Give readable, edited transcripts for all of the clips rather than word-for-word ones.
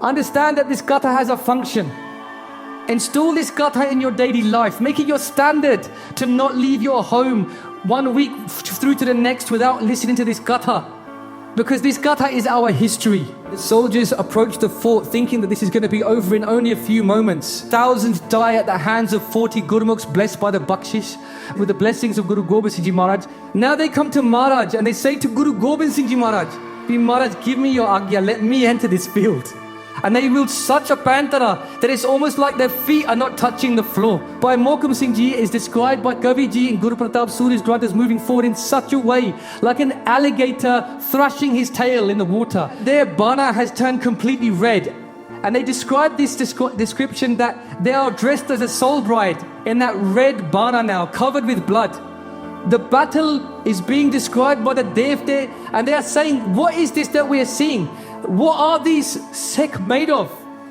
Understand that this gatha has a function. Install this gatha in your daily life. Make it your standard to not leave your home 1 week through to the next without listening to this gatha. Because this gatha is our history. The soldiers approached the fort thinking that this is going to be over in only a few moments. Thousands die at the hands of 40 Gurmukhs blessed by the Bakshish with the blessings of Guru Gobind Singh Ji Maharaj. Now they come to Maharaj and they say to Guru Gobind Singh Ji Maharaj, Maharaj, give me your agya, let me enter this field. And they wield such a pantara that it's almost like their feet are not touching the floor. Bhai Mohkam Singh Ji is described by Kavi Ji in Guru Pratap Suri's Granth as moving forward in such a way, like an alligator thrashing his tail in the water. Their bana has turned completely red. And they describe this description that they are dressed as a soul bride in that red bana now, covered with blood. The battle is being described by the Devte, and they are saying, what is this that we are seeing? What are these Sikh made of?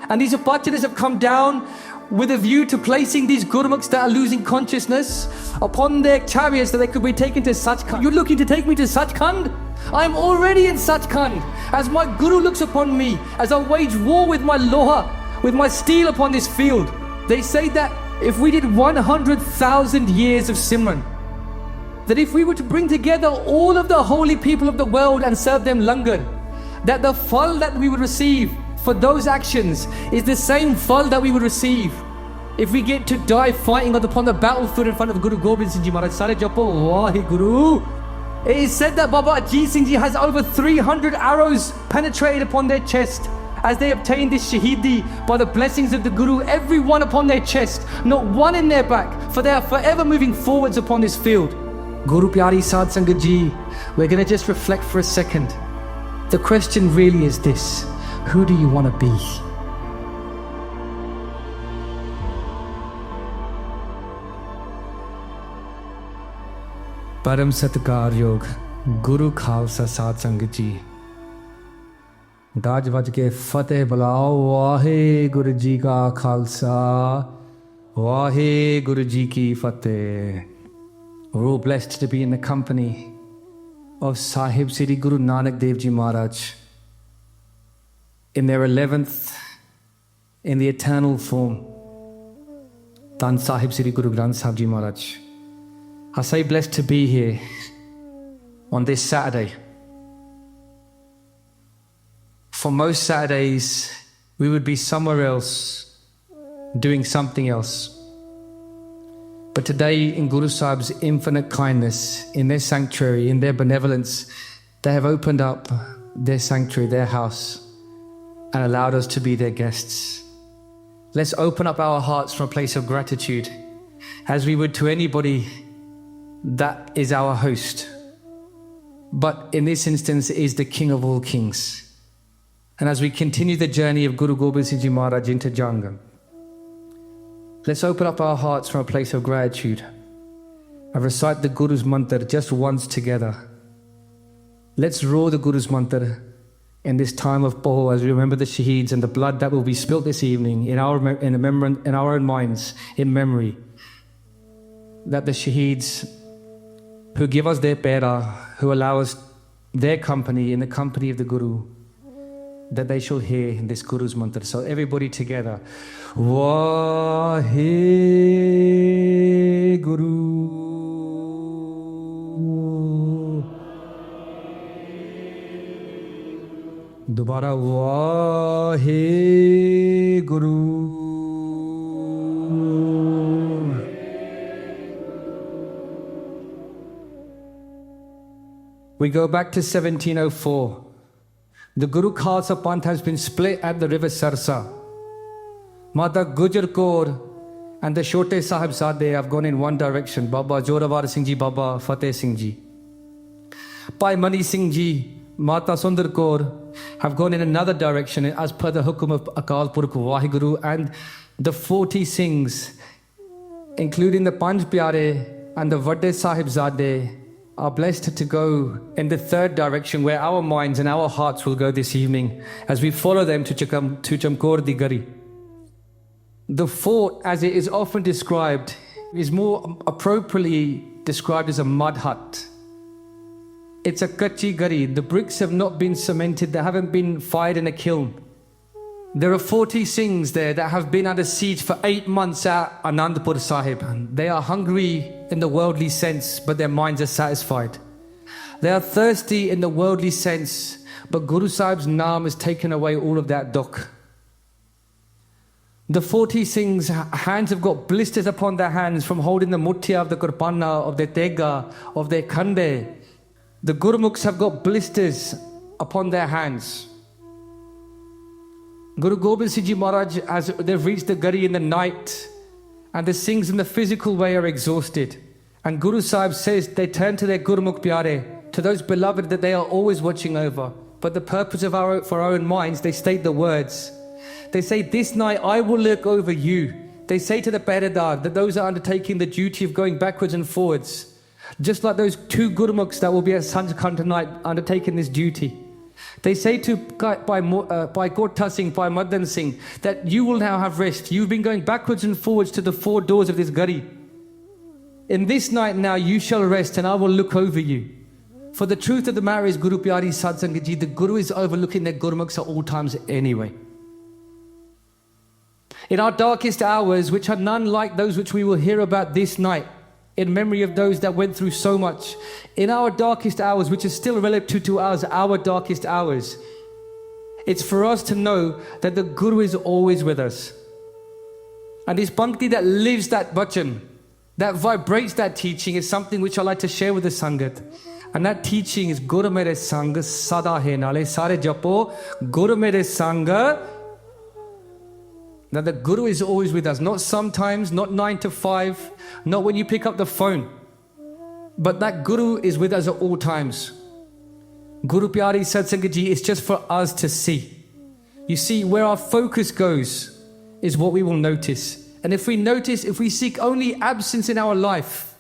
And these Parcharas have come down with a view to placing these Gurmukhs that are losing consciousness upon their chariots that they could be taken to Sachkhand. You're looking to take me to Sachkhand? I'm already in Sachkhand. As my Guru looks upon me, as I wage war with my loha, with my steel upon this field. They say that if we did 100,000 years of Simran, that if we were to bring together all of the holy people of the world and serve them langar, that the fall that we would receive for those actions is the same fall that we would receive if we get to die fighting upon the battlefield in front of Guru Gobind Singh Ji Maharaj. Sare japo WhyGuru. It is said that Baba Ajit Singh Ji has over 300 arrows penetrated upon their chest as they obtained this Shahidi by the blessings of the Guru, every one upon their chest, not one in their back, for they are forever moving forwards upon this field. Guru Pyari Sad Sangat Ji, we're going to just reflect for a second. The question really is this: who do you want to be? Param Satkar Yog, Guru Khalsa Sad Sangat Ji. Daj vaj ke fateh bulao, WhyGuru Ji ka Khalsa, WhyGuru Ji ki fateh. We're all blessed to be in the company of Sahib Sri Guru Nanak Dev Ji Maharaj in their 11th in the eternal form, Dhan Sahib Sri Guru Granth Sahib Ji Maharaj. I say blessed to be here on this Saturday. For most Saturdays, we would be somewhere else, doing something else. But today, in Guru Sahib's infinite kindness, in their sanctuary, in their benevolence, they have opened up their sanctuary, their house, and allowed us to be their guests. Let's open up our hearts from a place of gratitude, as we would to anybody that is our host. But in this instance, is the King of all kings. And as we continue the journey of Guru Gobind Singh Ji Maharaj into Jangam, let's open up our hearts from a place of gratitude and recite the Guru's mantra just once together. Let's roar the Guru's mantra in this time of Poh as we remember the Shaheeds and the blood that will be spilt this evening in our own minds, in memory. That the Shaheeds who give us their pera, who allow us their company in the company of the Guru, that they shall hear in this Guru's mantra. So everybody together. WhyGuru. Dobara WhyGuru. We go back to 1704. The Guru Khalsa Panth has been split at the river Sarsa. Mata Gujar Kaur and the Chote Sahibzade have gone in one direction. Baba Jorawar Singh Ji, Baba Fateh Singh Ji. Bhai Mani Singh Ji, Mata Sundar Kaur have gone in another direction as per the hukum of Akal Purkh WhyGuru, and the 40 Singhs, including the Panj Pyare and the Vadde Sahibzade, are blessed to go in the third direction where our minds and our hearts will go this evening as we follow them to Chamkaur di Gari. The fort, as it is often described, is more appropriately described as a mud hut. It's a kachi gari. The bricks have not been cemented, they haven't been fired in a kiln. There are 40 Singhs there that have been under siege for 8 months at Anandpur Sahib. They are hungry in the worldly sense, but their minds are satisfied. They are thirsty in the worldly sense, but Guru Sahib's naam has taken away all of that dukh. The 40 Singhs' hands have got blisters upon their hands from holding the muthiya of the kurpana, of their tega, of their khande. The Gurmukhs have got blisters upon their hands. Guru Gobind Singh Ji Maharaj, as they've reached the gadi in the night, and the Singhs in the physical way are exhausted. And Guru Sahib says they turn to their Gurmukh Pyare, to those beloved that they are always watching over. But the purpose of for our own minds, they state the words. They say, this night I will look over you. They say to the Paradar that those are undertaking the duty of going backwards and forwards. Just like those 2 Gurmukhs that will be at Sanjkhand tonight undertaking this duty. They say to by Kota Singh, by Madan Singh, that you will now have rest. You've been going backwards and forwards to the 4 doors of this gadi. In this night now you shall rest and I will look over you. For the truth of the matter is, Guru Pyari Sad Sangat Ji, the Guru is overlooking their Gurmukhs at all times anyway. In our darkest hours, which are none like those which we will hear about this night, in memory of those that went through so much, in our darkest hours, which is still relative to us, our darkest hours, it's for us to know that the Guru is always with us. And this Bhakti that lives that bhajan, that vibrates that teaching, is something which I like to share with the Sangat. And that teaching is Guru Mere Sangha Sada Hai Nale Sare Japo Guru Mere Sangha. That the Guru is always with us, not sometimes, not 9 to 5, not when you pick up the phone, but that Guru is with us at all times. Guru Pyari Satsang Ji is just for us to see. You see, where our focus goes is what we will notice. And if we seek only absence in our life,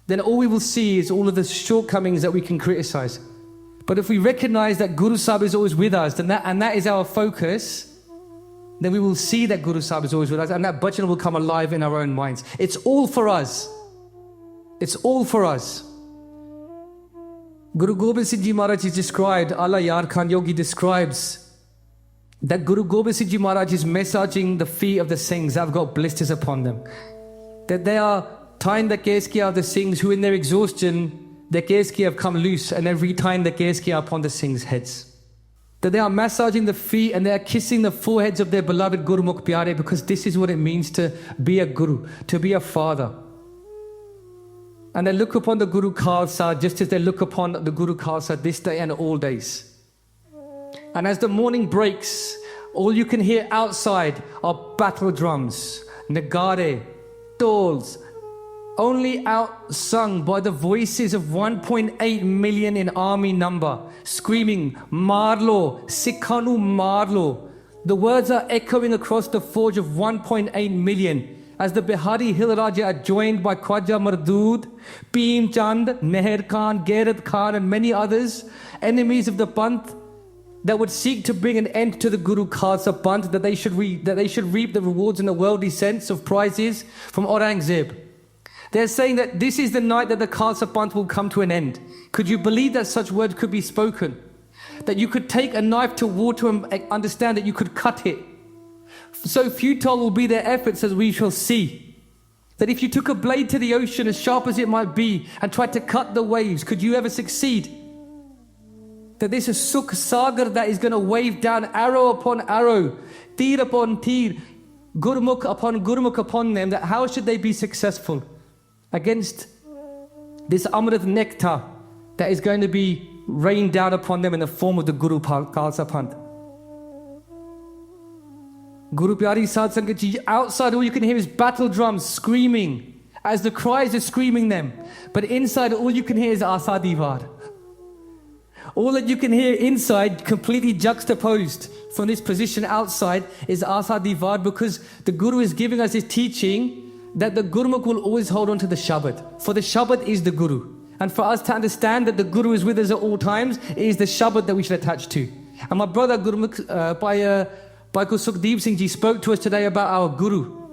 then all we will see is all of the shortcomings that we can criticize. But if we recognize that Guru Sahib is always with us, then that is our focus, then we will see that Guru Sahib is always with us, and that bhajan will come alive in our own minds. It's all for us. It's all for us. Guru Gobind Singh Ji Maharaj is described, Allah Yar Khan Yogi describes that Guru Gobind Singh Ji Maharaj is massaging the feet of the Singhs that have got blisters upon them. That they are tying the keskiya of the Singhs who in their exhaustion, their keskiya have come loose, and they're retying the keskiya upon the Singhs' heads. That they are massaging the feet and they are kissing the foreheads of their beloved Gurmukh Pyare, because this is what it means to be a Guru, to be a father. And they look upon the Guru Khalsa just as they look upon the Guru Khalsa this day and all days. And as the morning breaks, all you can hear outside are battle drums, nagare, tolls, only out sung by the voices of 1.8 million in army number, screaming, Marlo, Sikhanu Marlo. The words are echoing across the forge of 1.8 million as the Bihari Hill Raja are joined by Khwaja Mardud, Bhim Chand, Meher Khan, Gairat Khan and many others, enemies of the Panth that would seek to bring an end to the Guru Khalsa Panth, that they should reap the rewards in the worldly sense of prizes from Aurangzeb. They're saying that this is the night that the Khalsa Panth will come to an end. Could you believe that such words could be spoken? That you could take a knife to water and understand that you could cut it. So futile will be their efforts, as we shall see. That if you took a blade to the ocean, as sharp as it might be, and tried to cut the waves, could you ever succeed? That this is Sukh Sagar that is going to wave down arrow upon arrow, teer upon teer, Gurmukh upon them, that how should they be successful against this Amrit nectar that is going to be rained down upon them in the form of the Guru Khalsa Panth? Guru Pyari Sad Sangat Ji, outside all you can hear is battle drums screaming as the cries are screaming them. But inside all you can hear is Asa Divar. All that you can hear inside, completely juxtaposed from this position outside, is Asa Divar, because the Guru is giving us his teaching that the Gurmukh will always hold on to the Shabad. For the Shabad is the Guru. And for us to understand that the Guru is with us at all times, it is the Shabad that we should attach to. And my brother Gurmukh, by Sukhdeep Singh Ji spoke to us today about our Guru.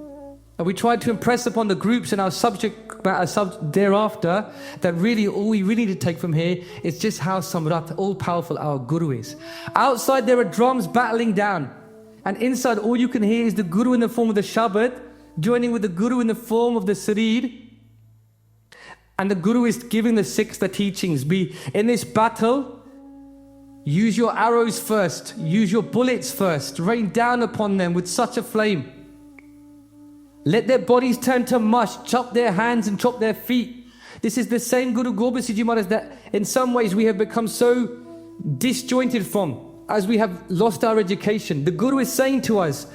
And we tried to impress upon the groups and our subject thereafter that really all we really need to take from here is just how Samrat, all-powerful our Guru is. Outside there are drums battling down. And inside all you can hear is the Guru in the form of the Shabad, joining with the Guru in the form of the Sarir. And the Guru is giving the Sikhs the teachings. Be in this battle, use your arrows first, use your bullets first, rain down upon them with such a flame. Let their bodies turn to mush, chop their hands and chop their feet. This is the same Guru Gobind Singh Ji Maharaj that in some ways we have become so disjointed from as we have lost our education. The Guru is saying to us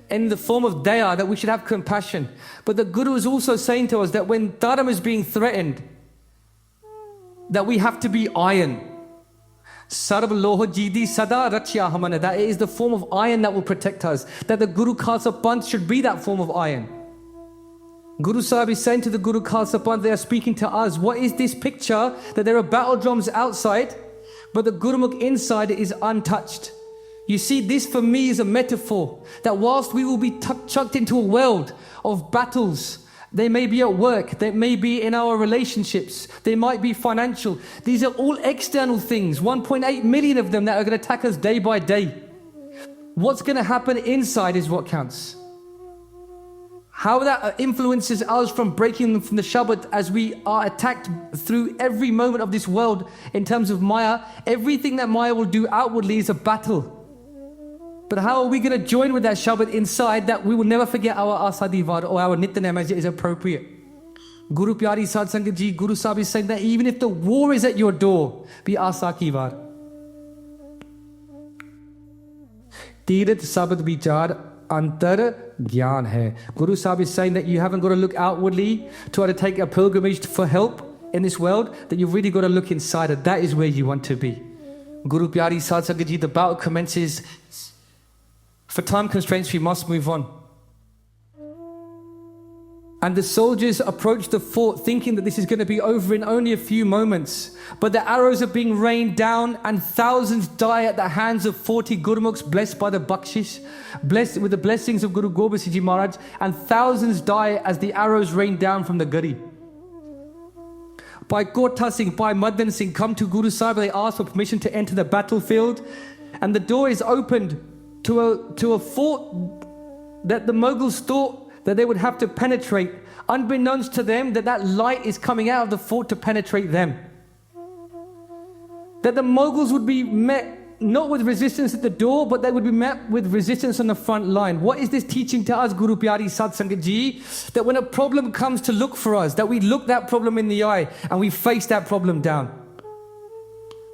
in the form of daya that we should have compassion. But the Guru is also saying to us that when Dharma is being threatened, that we have to be iron. Sarv loho jidi sada rachya hamana. That it is the form of iron that will protect us. That the Guru Khalsa Panth should be that form of iron. Guru Sahib is saying to the Guru Khalsa Panth, they are speaking to us. What is this picture? That there are battle drums outside, but the Gurmukh inside is untouched. You see, this for me is a metaphor that whilst we will be chucked into a world of battles, they may be at work, they may be in our relationships, they might be financial. These are all external things, 1.8 million of them that are going to attack us day by day. What's going to happen inside is what counts. How that influences us from breaking them from the Shabbat as we are attacked through every moment of this world in terms of Maya. Everything that Maya will do outwardly is a battle. But how are we going to join with that Shabbat inside that we will never forget our Asadivar or our Nitnem as it is appropriate? Guru Pyari Sad Sangat Ji, Guru Sahib is saying that even if the war is at your door, be Asa ki var. Tirat Sabad Vichar Antar Gyan hai. Guru Sahib is saying that you haven't got to look outwardly, try to take a pilgrimage for help in this world, that you've really got to look inside, and that is where you want to be. Guru Pyari Sad Sangat Ji, the battle commences. For time constraints, we must move on. And the soldiers approach the fort thinking that this is going to be over in only a few moments. But the arrows are being rained down and thousands die at the hands of 40 Gurmukhs blessed by the Bakshish, blessed with the blessings of Guru Gobind Singh Ji Maharaj, and thousands die as the arrows rain down from the Gari. By Kotha Singh, by Madan Singh come to Guru Sahib, they ask for permission to enter the battlefield, and the door is opened to a fort that the Mughals thought that they would have to penetrate, unbeknownst to them that light is coming out of the fort to penetrate them. That the Mughals would be met not with resistance at the door, but they would be met with resistance on the front line. What is this teaching to us, Guru Pyari Sad Sangat Ji? That when a problem comes to look for us, that we look that problem in the eye and we face that problem down.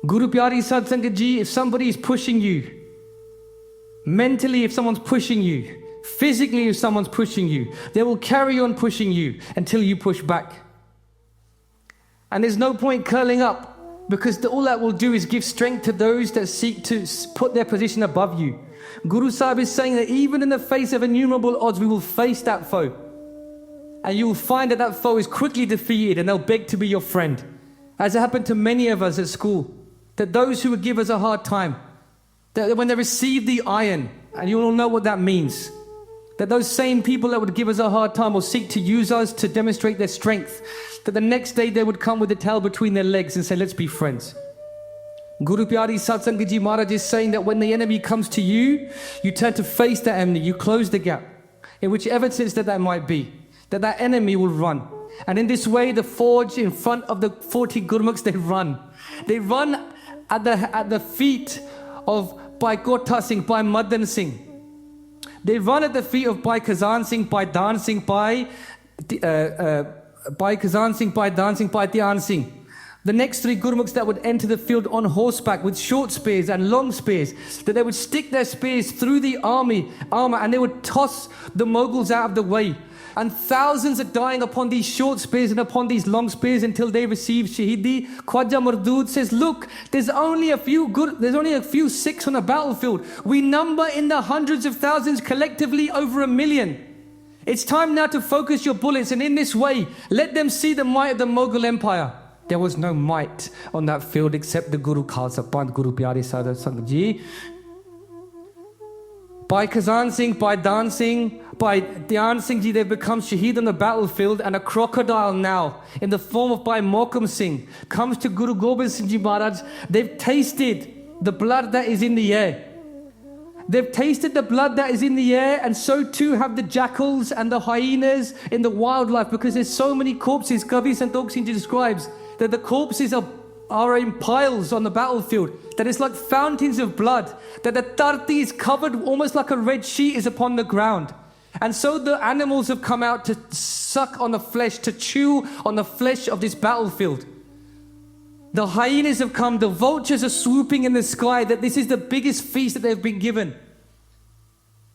Guru Pyari Sad Sangat Ji, if somebody is pushing you, mentally, if someone's pushing you, physically, if someone's pushing you, they will carry on pushing you until you push back. And there's no point curling up, because all that will do is give strength to those that seek to put their position above you. Guru Sahib is saying that even in the face of innumerable odds, we will face that foe. And you will find that foe is quickly defeated and they'll beg to be your friend. As it happened to many of us at school, that those who would give us a hard time, that when they receive the iron, and you all know what that means, that those same people that would give us a hard time will seek to use us to demonstrate their strength, that the next day they would come with the tail between their legs and say, let's be friends. Guru Pyari Sad Sangat Ji Maharaj is saying that when the enemy comes to you, you turn to face that enemy, you close the gap, in whichever sense that might be, that enemy will run. And in this way, the forge in front of the 40 Gurmukhs, they run. They run at the feet of by Kotha Singh, by Madan Singh. They run at the feet of by Kazan Singh, by Dhan Singh, by Kazan Singh, by Dhan Singh, by Dhyan Singh. The next three Gurmukhs that would enter the field on horseback with short spears and long spears, that they would stick their spears through the armor and they would toss the Mughals out of the way. And thousands are dying upon these short spears and upon these long spears until they receive Shahidi. Khwaja Mardud says, look, there's only a few Sikhs on the battlefield. We number in the hundreds of thousands, collectively over 1 million. It's time now to focus your bullets, and in this way, let them see the might of the Mughal Empire. There was no might on that field except the Guru Khalsa Panth, Guru Pyari Sad Sangat Ji. By Kazan Singh, by Dhan Singh, by Dhyan Singh Ji, they've become shaheed on the battlefield, and a crocodile now, in the form of Bhai Mohkam Singh, comes to Guru Gobind Singh Ji Maharaj. They've tasted the blood that is in the air. They've tasted the blood that is in the air, and so too have the jackals and the hyenas in the wildlife, because there's so many corpses. Kavi Santokh Singh Ji describes that the corpses are in piles on the battlefield, that it's like fountains of blood, that the tarti is covered almost like a red sheet is upon the ground. And so the animals have come out to suck on the flesh, to chew on the flesh of this battlefield. The hyenas have come, the vultures are swooping in the sky, that this is the biggest feast that they've been given.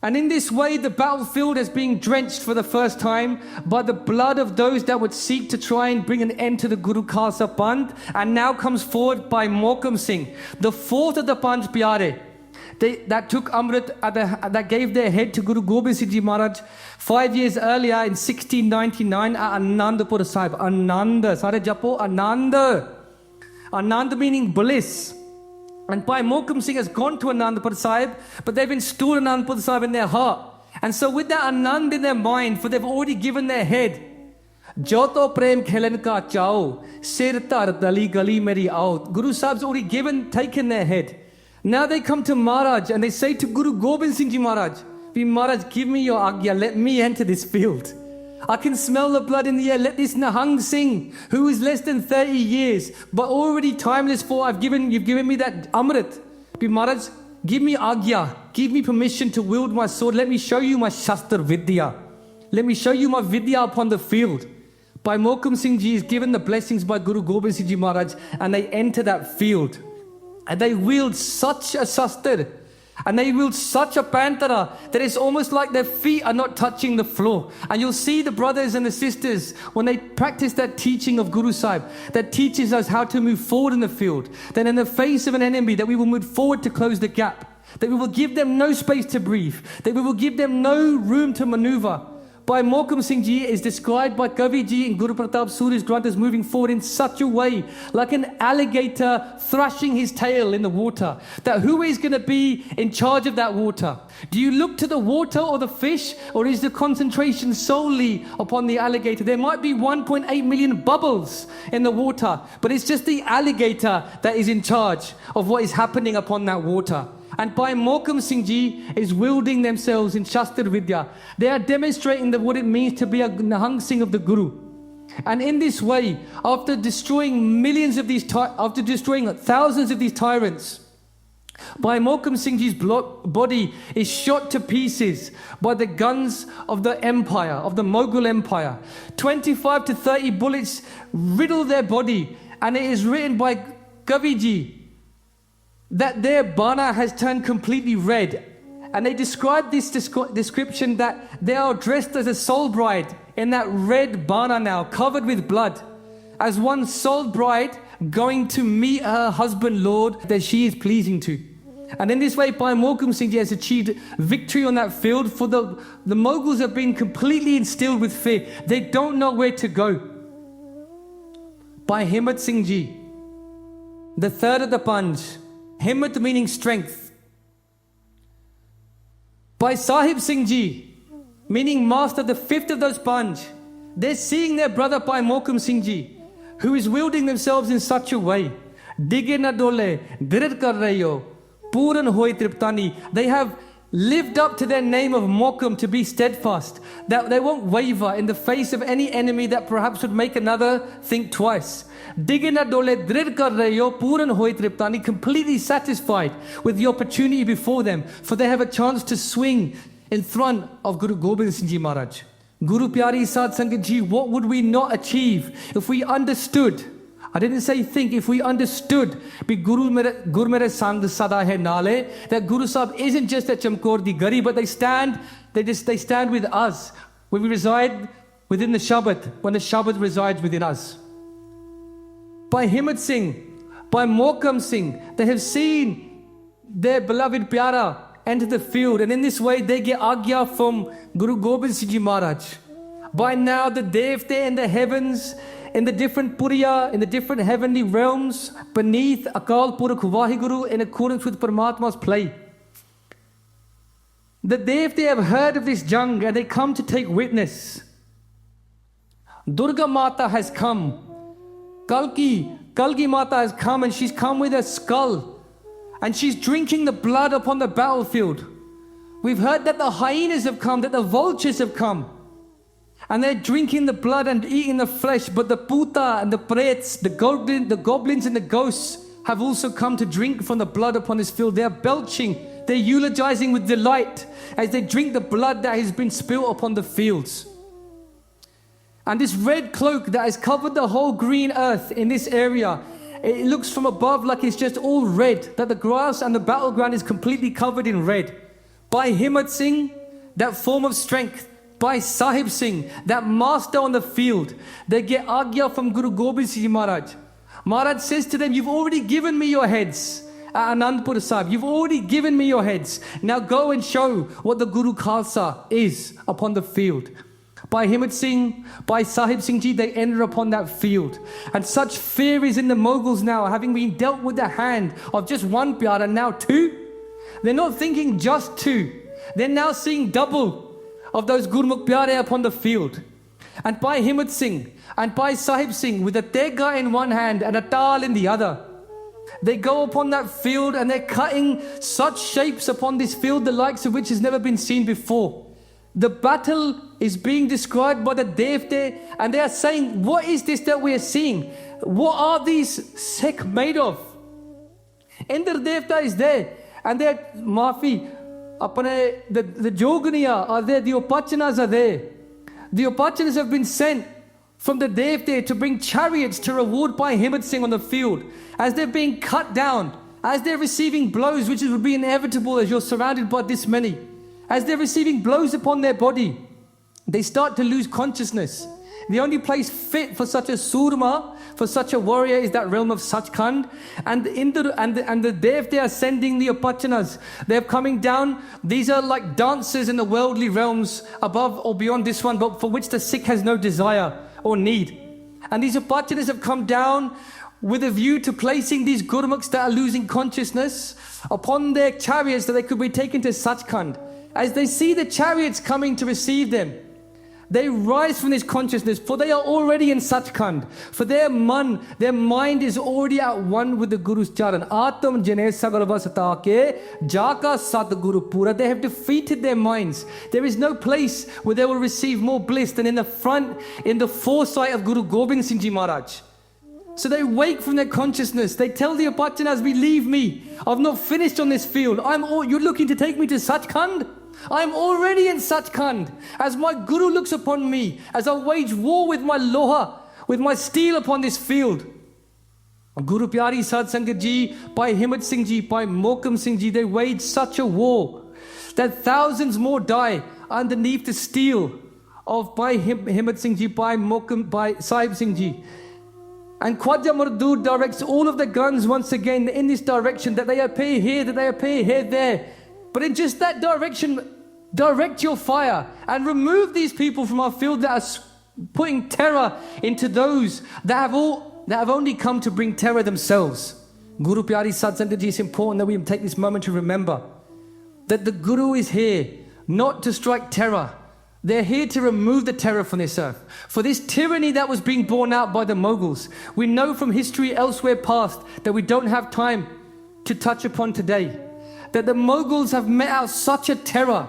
And in this way, the battlefield is being drenched for the first time by the blood of those that would seek to try and bring an end to the Guru Khalsa Panth. And now comes forward by Mohkam Singh, the fourth of the Panch Pyare, that took Amrit, that gave their head to Guru Gobind Singh Ji Maharaj 5 years earlier in 1699 at Anandpur Sahib. Ananda, sare japo, Ananda. Anand meaning bliss. And Bhai Mohkam Singh has gone to Anandpur Sahib, but they've installed Anandpur Sahib in their heart. And so with that Anand in their mind, for they've already given their head, Joto Prem Khelen Ka Chao, Sir Tar Dali Gali Meri Aao. Guru Sahib's already taken their head. Now they come to Maharaj and they say to Guru Gobind Singh Ji Maharaj, Maharaj, give me your agya, let me enter this field. I can smell the blood in the air. Let this Nahang Singh, who is less than 30 years, but already timeless, for you've given me that Amrit. Maharaj, give me agya, give me permission to wield my sword. Let me show you my Shastra Vidya. Let me show you my Vidya upon the field. By Mohkam Singh Ji is given the blessings by Guru Gobind Singh Ji Maharaj, and they enter that field. And they wield such a Shastra, and they wield such a pantara, that it's almost like their feet are not touching the floor. And you'll see the brothers and the sisters, when they practice that teaching of Guru Sahib, that teaches us how to move forward in the field, that in the face of an enemy, that we will move forward to close the gap, that we will give them no space to breathe, that we will give them no room to maneuver. By Mohkam Singh Ji is described by Kavi Ji in Guru Pratap Suri's Granth as moving forward in such a way, like an alligator thrashing his tail in the water. That who is going to be in charge of that water? Do you look to the water or the fish, or is the concentration solely upon the alligator? There might be 1.8 million bubbles in the water, but it's just the alligator that is in charge of what is happening upon that water. And Bhai Mohkam Singh Ji is wielding themselves in Shastra Vidya. They are demonstrating what it means to be a Nahang Singh of the Guru. And in this way, after destroying thousands of these tyrants, Bhai Mohkam Singh Ji's body is shot to pieces by the guns of the empire, of the Mughal Empire. 25 to 30 bullets riddle their body, and it is written by Kavi Ji that their bana has turned completely red. And they describe this description that they are dressed as a soul bride in that red bana now, covered with blood, as one soul bride going to meet her husband Lord that she is pleasing to. And in this way, Bhai Mohkam Singh Ji has achieved victory on that field, for the Mughals have been completely instilled with fear. They don't know where to go. Bhai Himmat Singh Ji, the third of the Panj, Himmat meaning strength. By Sahib Singh Ji, meaning master, the fifth of those Panj, they're seeing their brother Bhai Mohkam Singh Ji, who is wielding themselves in such a way. Dige na dole, dirit kar rahe ho, puran hoy triptani. They have lived up to their name of Mohkam, to be steadfast, that they won't waver in the face of any enemy that perhaps would make another think twice. Digina dole drid kar rahe ho, puran hoy triptani, completely satisfied with the opportunity before them, for they have a chance to swing in front of Guru Gobind Singh Ji Maharaj. Guru Pyari Sad Sangat Ji, what would we not achieve if we understood? I didn't say think, if we understood Guru Mere Sang Sada Hai Nale, that Guru Sahib isn't just a Chamkaur di Gari, but they stand with us when we reside within the Shabad, when the Shabad resides within us. By Himmat Singh, by Mohkam Singh, they have seen their beloved Pyara enter the field, and in this way they get agya from Guru Gobind Singh Ji Maharaj. By now the Devte in the heavens, in the different Puriya, in the different heavenly realms, beneath Akal Purakh WhyGuru, in accordance with Paramatma's play. The Devte have heard of this jang, and they come to take witness. Durga Mata has come. Kalki Mata has come, and she's come with a skull, and she's drinking the blood upon the battlefield. We've heard that the hyenas have come, that the vultures have come. And they're drinking the blood and eating the flesh. But the puta and the prets, the goblins and the ghosts have also come to drink from the blood upon this field. They're belching, they're eulogizing with delight as they drink the blood that has been spilled upon the fields. And this red cloak that has covered the whole green earth in this area, it looks from above like it's just all red, that the grass and the battleground is completely covered in red. By Himmat Singh, that form of strength, by Sahib Singh, that master on the field, they get agya from Guru Gobind Singh Ji Maharaj. Maharaj says to them, you've already given me your heads at Anandpur Sahib. You've already given me your heads. Now go and show what the Guru Khalsa is upon the field. By Himmat Singh, by Sahib Singh Ji, they enter upon that field. And such fear is in the Mughals now, having been dealt with the hand of just one Pyara, now two. They're not thinking just two. They're now seeing double of those Gurmukh Pyare upon the field. And by Himmat Singh and by Sahib Singh, with a tega in one hand and a tal in the other, they go upon that field and they're cutting such shapes upon this field, the likes of which has never been seen before. The battle is being described by the Devte, and they are saying, what is this that we are seeing? What are these Sikh made of? Indra Devta is there, and they're Mafi, the Jogniya are there, the Upachanas are there. The Upachanas have been sent from the Devte to bring chariots to reward Bhai Himmat Singh on the field. As they're being cut down, as they're receiving blows, which would be inevitable as you're surrounded by this many. As they're receiving blows upon their body, they start to lose consciousness. The only place fit for such a surma, for such a warrior, is that realm of Sachkhand. And the Devte are sending the Upachanas. They're coming down. These are like dancers in the worldly realms above or beyond this one, but for which the Sikh has no desire or need. And these Upachanas have come down with a view to placing these Gurmukhs that are losing consciousness upon their chariots, that they could be taken to Sachkhand. As they see the chariots coming to receive them, they rise from this consciousness, for they are already in Sachkhand. For their mind is already at one with the Guru's charan. Atam jane sagarvasata ke jaka sat Guru pura. They have defeated their minds. There is no place where they will receive more bliss than in the front, in the foresight of Guru Gobind Singh Ji Maharaj. So they wake from their consciousness. They tell the Upachanas, believe me, I've not finished on this field. You're looking to take me to Sachkhand? I'm already in Sachkhand. As my Guru looks upon me, as I wage war with my loha, with my steel upon this field. Guru Pyari Sad Sangat Ji, Bhai Himmat Singh Ji, Bhai Mohkam Singh Ji, they wage such a war that thousands more die underneath the steel of Bhai Himmat Singh Ji, Bhai Mohkam, Bhai Sahib Singh Ji. And Khwaja Mardood directs all of the guns once again in this direction, that they appear here, that they appear here, there. But in just that direction, direct your fire and remove these people from our field that are putting terror into those that have only come to bring terror themselves. Guru Pyari Sad Sangat Ji, it's important that we take this moment to remember that the Guru is here not to strike terror. They're here to remove the terror from this earth. For this tyranny that was being borne out by the Mughals, we know from history elsewhere past that we don't have time to touch upon today. That the Mughals have met out such a terror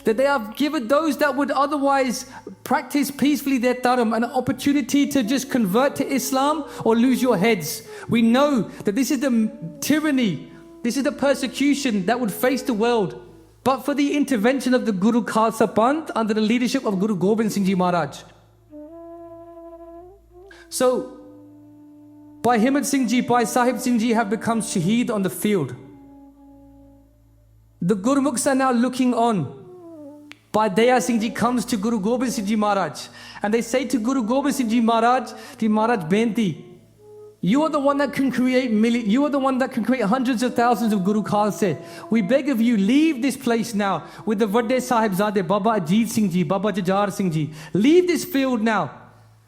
that they have given those that would otherwise practice peacefully their dharam an opportunity to just convert to Islam or lose your heads. We know that this is the tyranny, this is the persecution that would face the world, but for the intervention of the Guru Khalsa Panth under the leadership of Guru Gobind Singh Ji Maharaj. So, Bhai Himmat Singh Ji, Bhai Sahib Singh Ji have become shaheed on the field. The Gurmukhs are now looking on. Bhai Daya Singh Ji comes to Guru Gobind Singh Ji Maharaj and they say to Guru Gobind Singh Ji Maharaj, Benti, you are the one that can create you are the one that can create hundreds of thousands of Guru Khalsa. We beg of you, leave this place now with the Vadde Sahibzade, Baba Ajit Singh Ji, Baba Jajar Singh Ji. Leave this field now,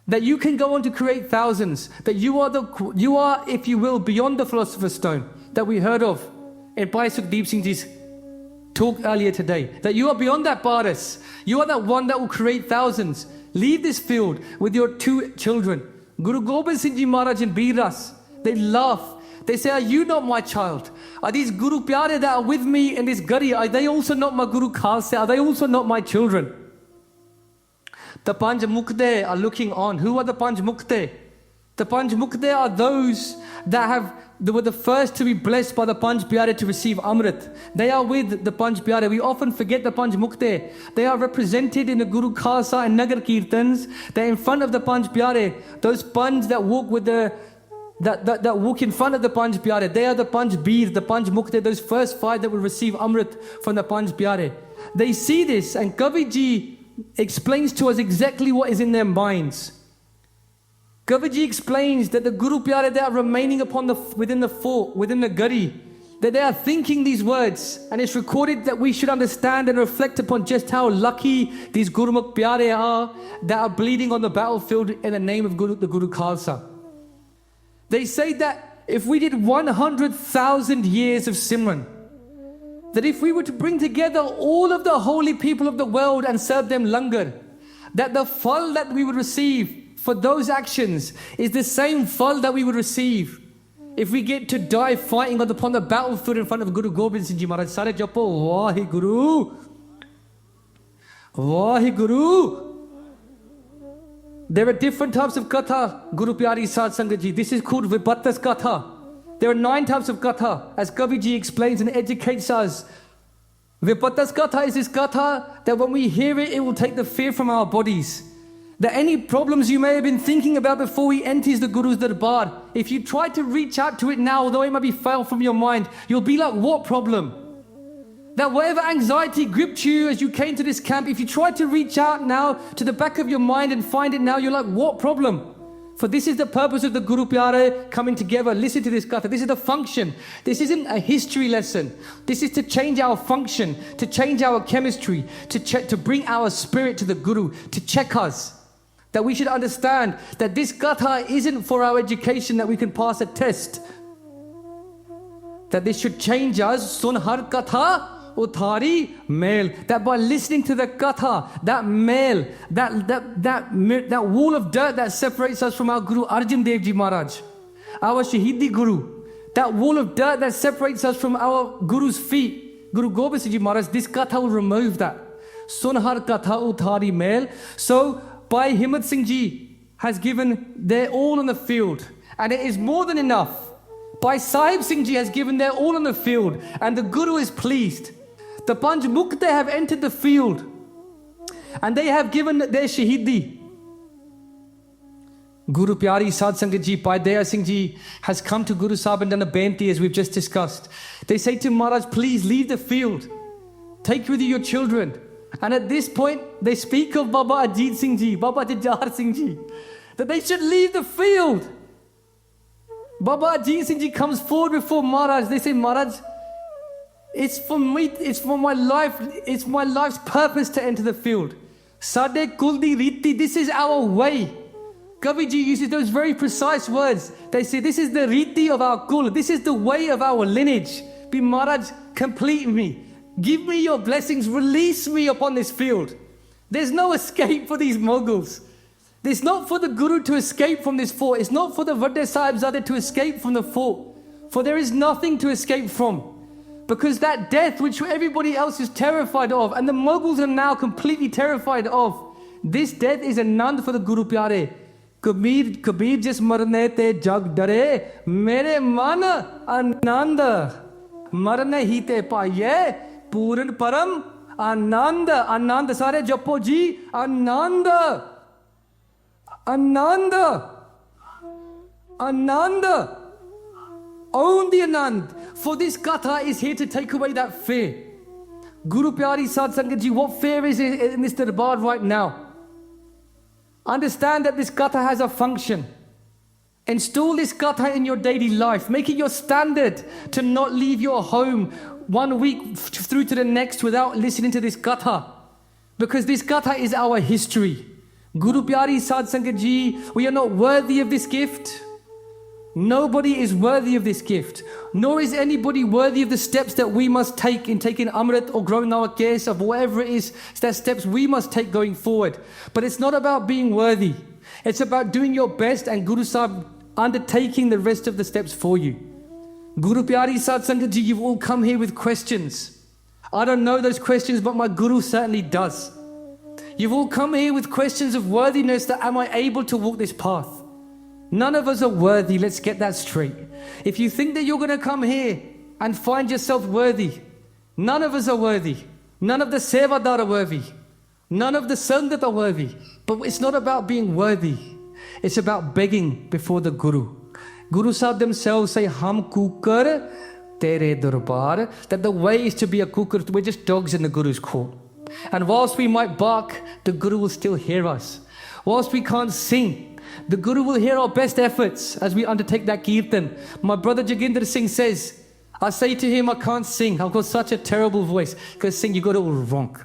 that you can go on to create thousands, that you are, if you will, beyond the philosopher's stone that we heard of in Bhai Sukhdeep Singh Ji's talk earlier today, that you are beyond that Paras. You are that one that will create thousands. Leave this field with your two children. Guru Gobind Singh Ji Maharaj and Biras, they laugh. They say, are you not my child? Are these Guru Pyare that are with me in this gari, are they also not my Guru Khalsa? Are they also not my children? The Panj Mukte are looking on. Who are the Panj Mukte? The Panj Mukte are those that were the first to be blessed by the Panj Pyare to receive Amrit. They are with the Panj Pyare. We often forget the Panj Mukte. They are represented in the Guru Khalsa and Nagar Kirtans. They're in front of the Panj Pyare. Those Panj that walk with that walk in front of the Panj Pyare. They are the Panj Bir, the Panj Mukte, those first five that will receive Amrit from the Panj Pyare. They see this, and Kaviji explains to us exactly what is in their minds. Kaviji explains that the Guru Pyare, they are remaining within the fort, within the gari, that they are thinking these words, and it's recorded that we should understand and reflect upon just how lucky these Gurmukh Pyare are that are bleeding on the battlefield in the name of the Guru Khalsa. They say that if we did 100,000 years of Simran, that if we were to bring together all of the holy people of the world and serve them langar, that the fal that we would receive for those actions is the same fal that we would receive if we get to die fighting upon the battlefield in front of Guru Gobind Singh Ji Maharaj. Sare japo WhyGuru, WhyGuru. There are different types of katha, Guru Pyari Sad Sangat Ji. This is called Vipattas katha. There are 9 types of katha, as Kaviji explains and educates us. Vipattas katha is this katha that when we hear it, it will take the fear from our bodies. That any problems you may have been thinking about before we enter the Guru's Darbar, if you try to reach out to it now, although it might be far from your mind, you'll be like, what problem? That whatever anxiety gripped you as you came to this camp, if you try to reach out now to the back of your mind and find it now, you're like, what problem? For this is the purpose of the Guru Pyare coming together. Listen to this katha. This is the function. This isn't a history lesson. This is to change our function, to change our chemistry, to bring our spirit to the Guru, to check us. That we should understand that this katha isn't for our education that we can pass a test. That this should change us. Sun har katha uthari mail. That by listening to the katha, that mail, that wall of dirt that separates us from our Guru Arjan Dev Ji Maharaj, our Shahidi Guru, that wall of dirt that separates us from our Guru's feet, Guru Gobind Singh Ji Maharaj, this katha will remove that. Sun har katha uthari mail. So Bhai Himmat Singh Ji has given their all on the field, and it is more than enough. Bhai Sahib Singh Ji has given their all on the field, and the Guru is pleased. The Panj Mukte have entered the field, and they have given their Shahidi. Guru Pyari Sad Sangat Ji, Bhai Daya Singh Ji has come to Guru Sahib and done a benti as we've just discussed. They say to Maharaj, please leave the field. Take with you your children. And at this point, they speak of Baba Ajit Singh Ji, Baba Jajjar Singh Ji, that they should leave the field. Baba Ajit Singh Ji comes forward before Maharaj. They say, Maharaj, it's for me, it's for my life, it's my life's purpose to enter the field. Sade kuldi riti, this is our way. Kaviji uses those very precise words. They say, this is the riti of our kul, this is the way of our lineage. Be Maharaj, complete me. Give me your blessings, release me upon this field. There's no escape for these Mughals. It's not for the Guru to escape from this fort. It's not for the Vadde Sahibzade to escape from the fort. For there is nothing to escape from. Because that death which everybody else is terrified of, and the Mughals are now completely terrified of, this death is a nand for the Guru Pyare. Kabir jis marne te jag dare, mere man ananda. Marne hi te paiye. Puran Param Ananda, Ananda Sare Japo Ji, Ananda, Ananda, Ananda. Own the Anand. For this katha is here to take away that fear. Guru Pyari Sad Sangat Ji, what fear is in this darbar right now? Understand that this katha has a function. Install this katha in your daily life. Make it your standard to not leave your home 1 week through to the next without listening to this katha. Because this katha is our history. Guru Pyari Sad Sangat Ji, we are not worthy of this gift. Nobody is worthy of this gift. Nor is anybody worthy of the steps that we must take in taking Amrit or growing our case of whatever it is, that steps we must take going forward. But it's not about being worthy. It's about doing your best and Guru Sahib undertaking the rest of the steps for you. Guru Pyari Sad Sangat Ji, you've all come here with questions. I don't know those questions, but my Guru certainly does. You've all come here with questions of worthiness, that am I able to walk this path? None of us are worthy, let's get that straight. If you think that you're going to come here and find yourself worthy, none of us are worthy. None of the Sevadar are worthy. None of the Sangat are worthy. But it's not about being worthy. It's about begging before the Guru. Guru Sahib themselves say, Hum kukar tere darbar, that the way is to be a kukar. We're just dogs in the Guru's court. And whilst we might bark, the Guru will still hear us. Whilst we can't sing, the Guru will hear our best efforts as we undertake that Kirtan. My brother Joginder Singh says, I say to him, I can't sing. I've got such a terrible voice. Because Singh, you got it all wrong.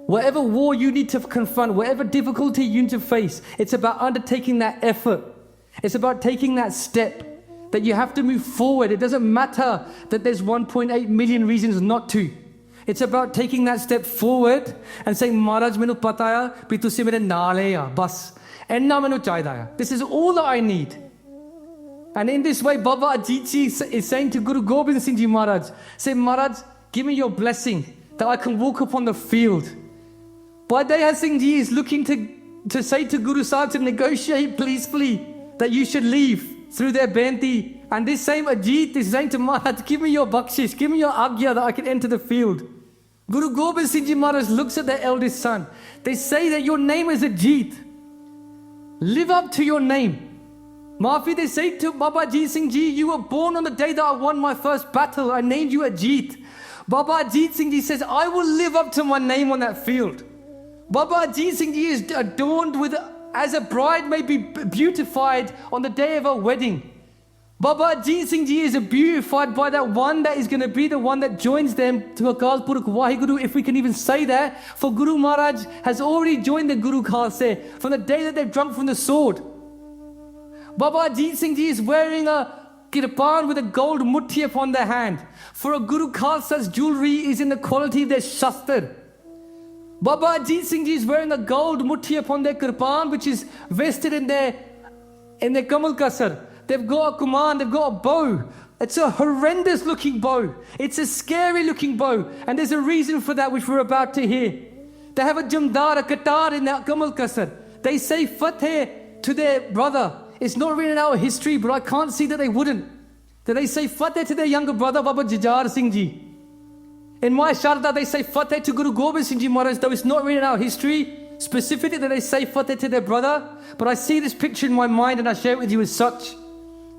Whatever war you need to confront, whatever difficulty you need to face, it's about undertaking that effort. It's about taking that step, that you have to move forward. It doesn't matter that there's 1.8 million reasons not to. It's about taking that step forward and saying, Maharaj, mainu pata hai bhi tusi mere naal hai ya, bas. Enna mainu chaida hai. This is all that I need. And in this way, Baba Ajit Ji is saying to Guru Gobind Singh Ji Maharaj, say, Maharaj, give me your blessing that I can walk upon the field. Bhai Daya Singh Ji is looking to say to Guru Sahib to negotiate peacefully that you should leave through their benti. And this same Ajit is saying to Maharaj, give me your bakshish, give me your agya that I can enter the field. Guru Gobind Singh Ji Maharaj looks at their eldest son. They say that your name is Ajit. Live up to your name. Maafi, they say to Baba Ajit Singh Ji, you were born on the day that I won my first battle. I named you Ajit. Baba Ajit Singh Ji says, I will live up to my name on that field. Baba Ajit Singh Ji is adorned with, as a bride may be beautified on the day of her wedding. Baba Ajit Singh Ji is beautified by that one that is going to be the one that joins them to Akal Purkh WhyGuru, if we can even say that. For Guru Maharaj has already joined the Guru Khalsa from the day that they've drunk from the sword. Baba Ajit Singh Ji is wearing a kirpan with a gold mutti upon their hand. For a Guru Khalsa's jewelry is in the quality of their shastar. Baba Ajit Singh Ji is wearing a gold mutti upon their kirpan, which is vested in their kamal kasar. They've got a command, they've got a bow. It's a horrendous looking bow. It's a scary looking bow. And there's a reason for that which we're about to hear. They have a jamdar, a qatar in that kamal kasar. They say fateh to their brother. It's not written in our history, but I can't see that they wouldn't. That they say fateh to their younger brother, Baba Jajar Singh Ji. In my Sharda, they say fateh to Guru Gobind Singh Ji Maharaj, though it's not written in our history, specifically that they say fateh to their brother. But I see this picture in my mind and I share it with you as such.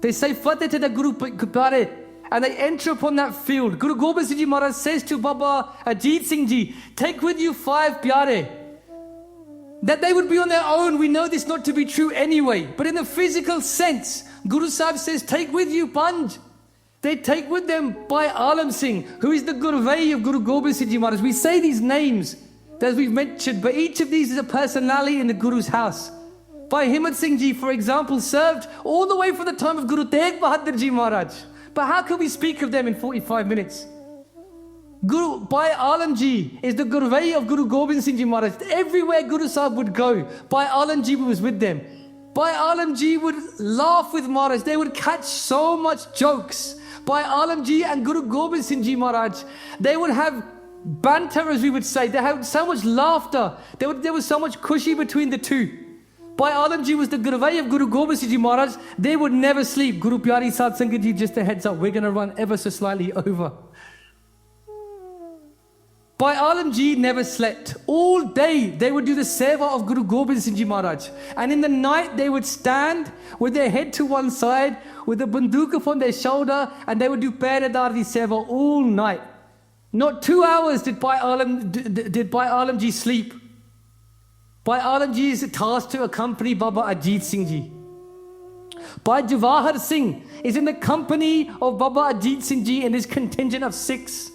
They say fateh to the Guru Pyare, and they enter upon that field. Guru Gobind Singh Ji Maharaj says to Baba Ajit Singh Ji, take with you 5 Pyare. That they would be on their own, we know this not to be true anyway. But in the physical sense, Guru Sahib says, take with you Panj. They take with them Bhai Alam Singh, who is the Gurvai of Guru Gobind Singh Ji Maharaj. We say these names as we've mentioned, but each of these is a personality in the Guru's house. Bhai Himmat Singh Ji, for example, served all the way from the time of Guru Tegh Bahadur Ji Maharaj. But how can we speak of them in 45 minutes? Guru Bhai Alam Ji is the Gurvai of Guru Gobind Singh Ji Maharaj. Everywhere Guru Sahib would go, Bhai Alam Ji was with them. Bhai Alam Ji would laugh with Maharaj. They would catch so much jokes. Bhai Alam Ji and Guru Gobind Singh Ji Maharaj, they would have banter, as we would say. They had so much laughter. There was so much khushi between the two. Bhai Alam Ji was the Gurvai of Guru Gobind Singh Ji Maharaj. They would never sleep. Guru Pyari Sad Sangat Ji, just a heads up, we're going to run ever so slightly over. Bhai Alam Ji never slept. All day they would do the seva of Guru Gobind Singh Ji Maharaj. And in the night they would stand with their head to one side, with a banduk upon their shoulder, and they would do Peredari seva all night. Not 2 hours did Bhai Alam Ji sleep. Bhai Alam Ji is tasked to accompany Baba Ajit Singh Ji. Bhai Jawahar Singh is in the company of Baba Ajit Singh Ji and his contingent of Sikhs.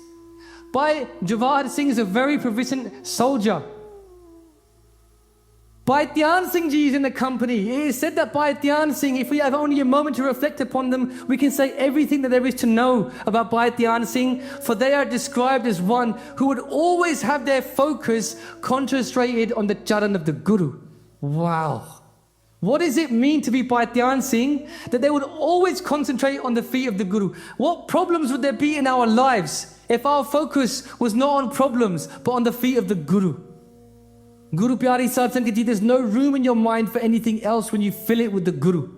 Bhai Jawahar Singh is a very proficient soldier. Bhai Dhyan Singh Ji is in the company. It is said that Bhai Dhyan Singh, if we have only a moment to reflect upon them, we can say everything that there is to know about Bhai Dhyan Singh, for they are described as one who would always have their focus concentrated on the charan of the Guru. Wow. What does it mean to be Bhai Dhyan Singh? That they would always concentrate on the feet of the Guru. What problems would there be in our lives if our focus was not on problems, but on the feet of the Guru? Guru Pyari Sad Sangat Ji, there's no room in your mind for anything else when you fill it with the Guru.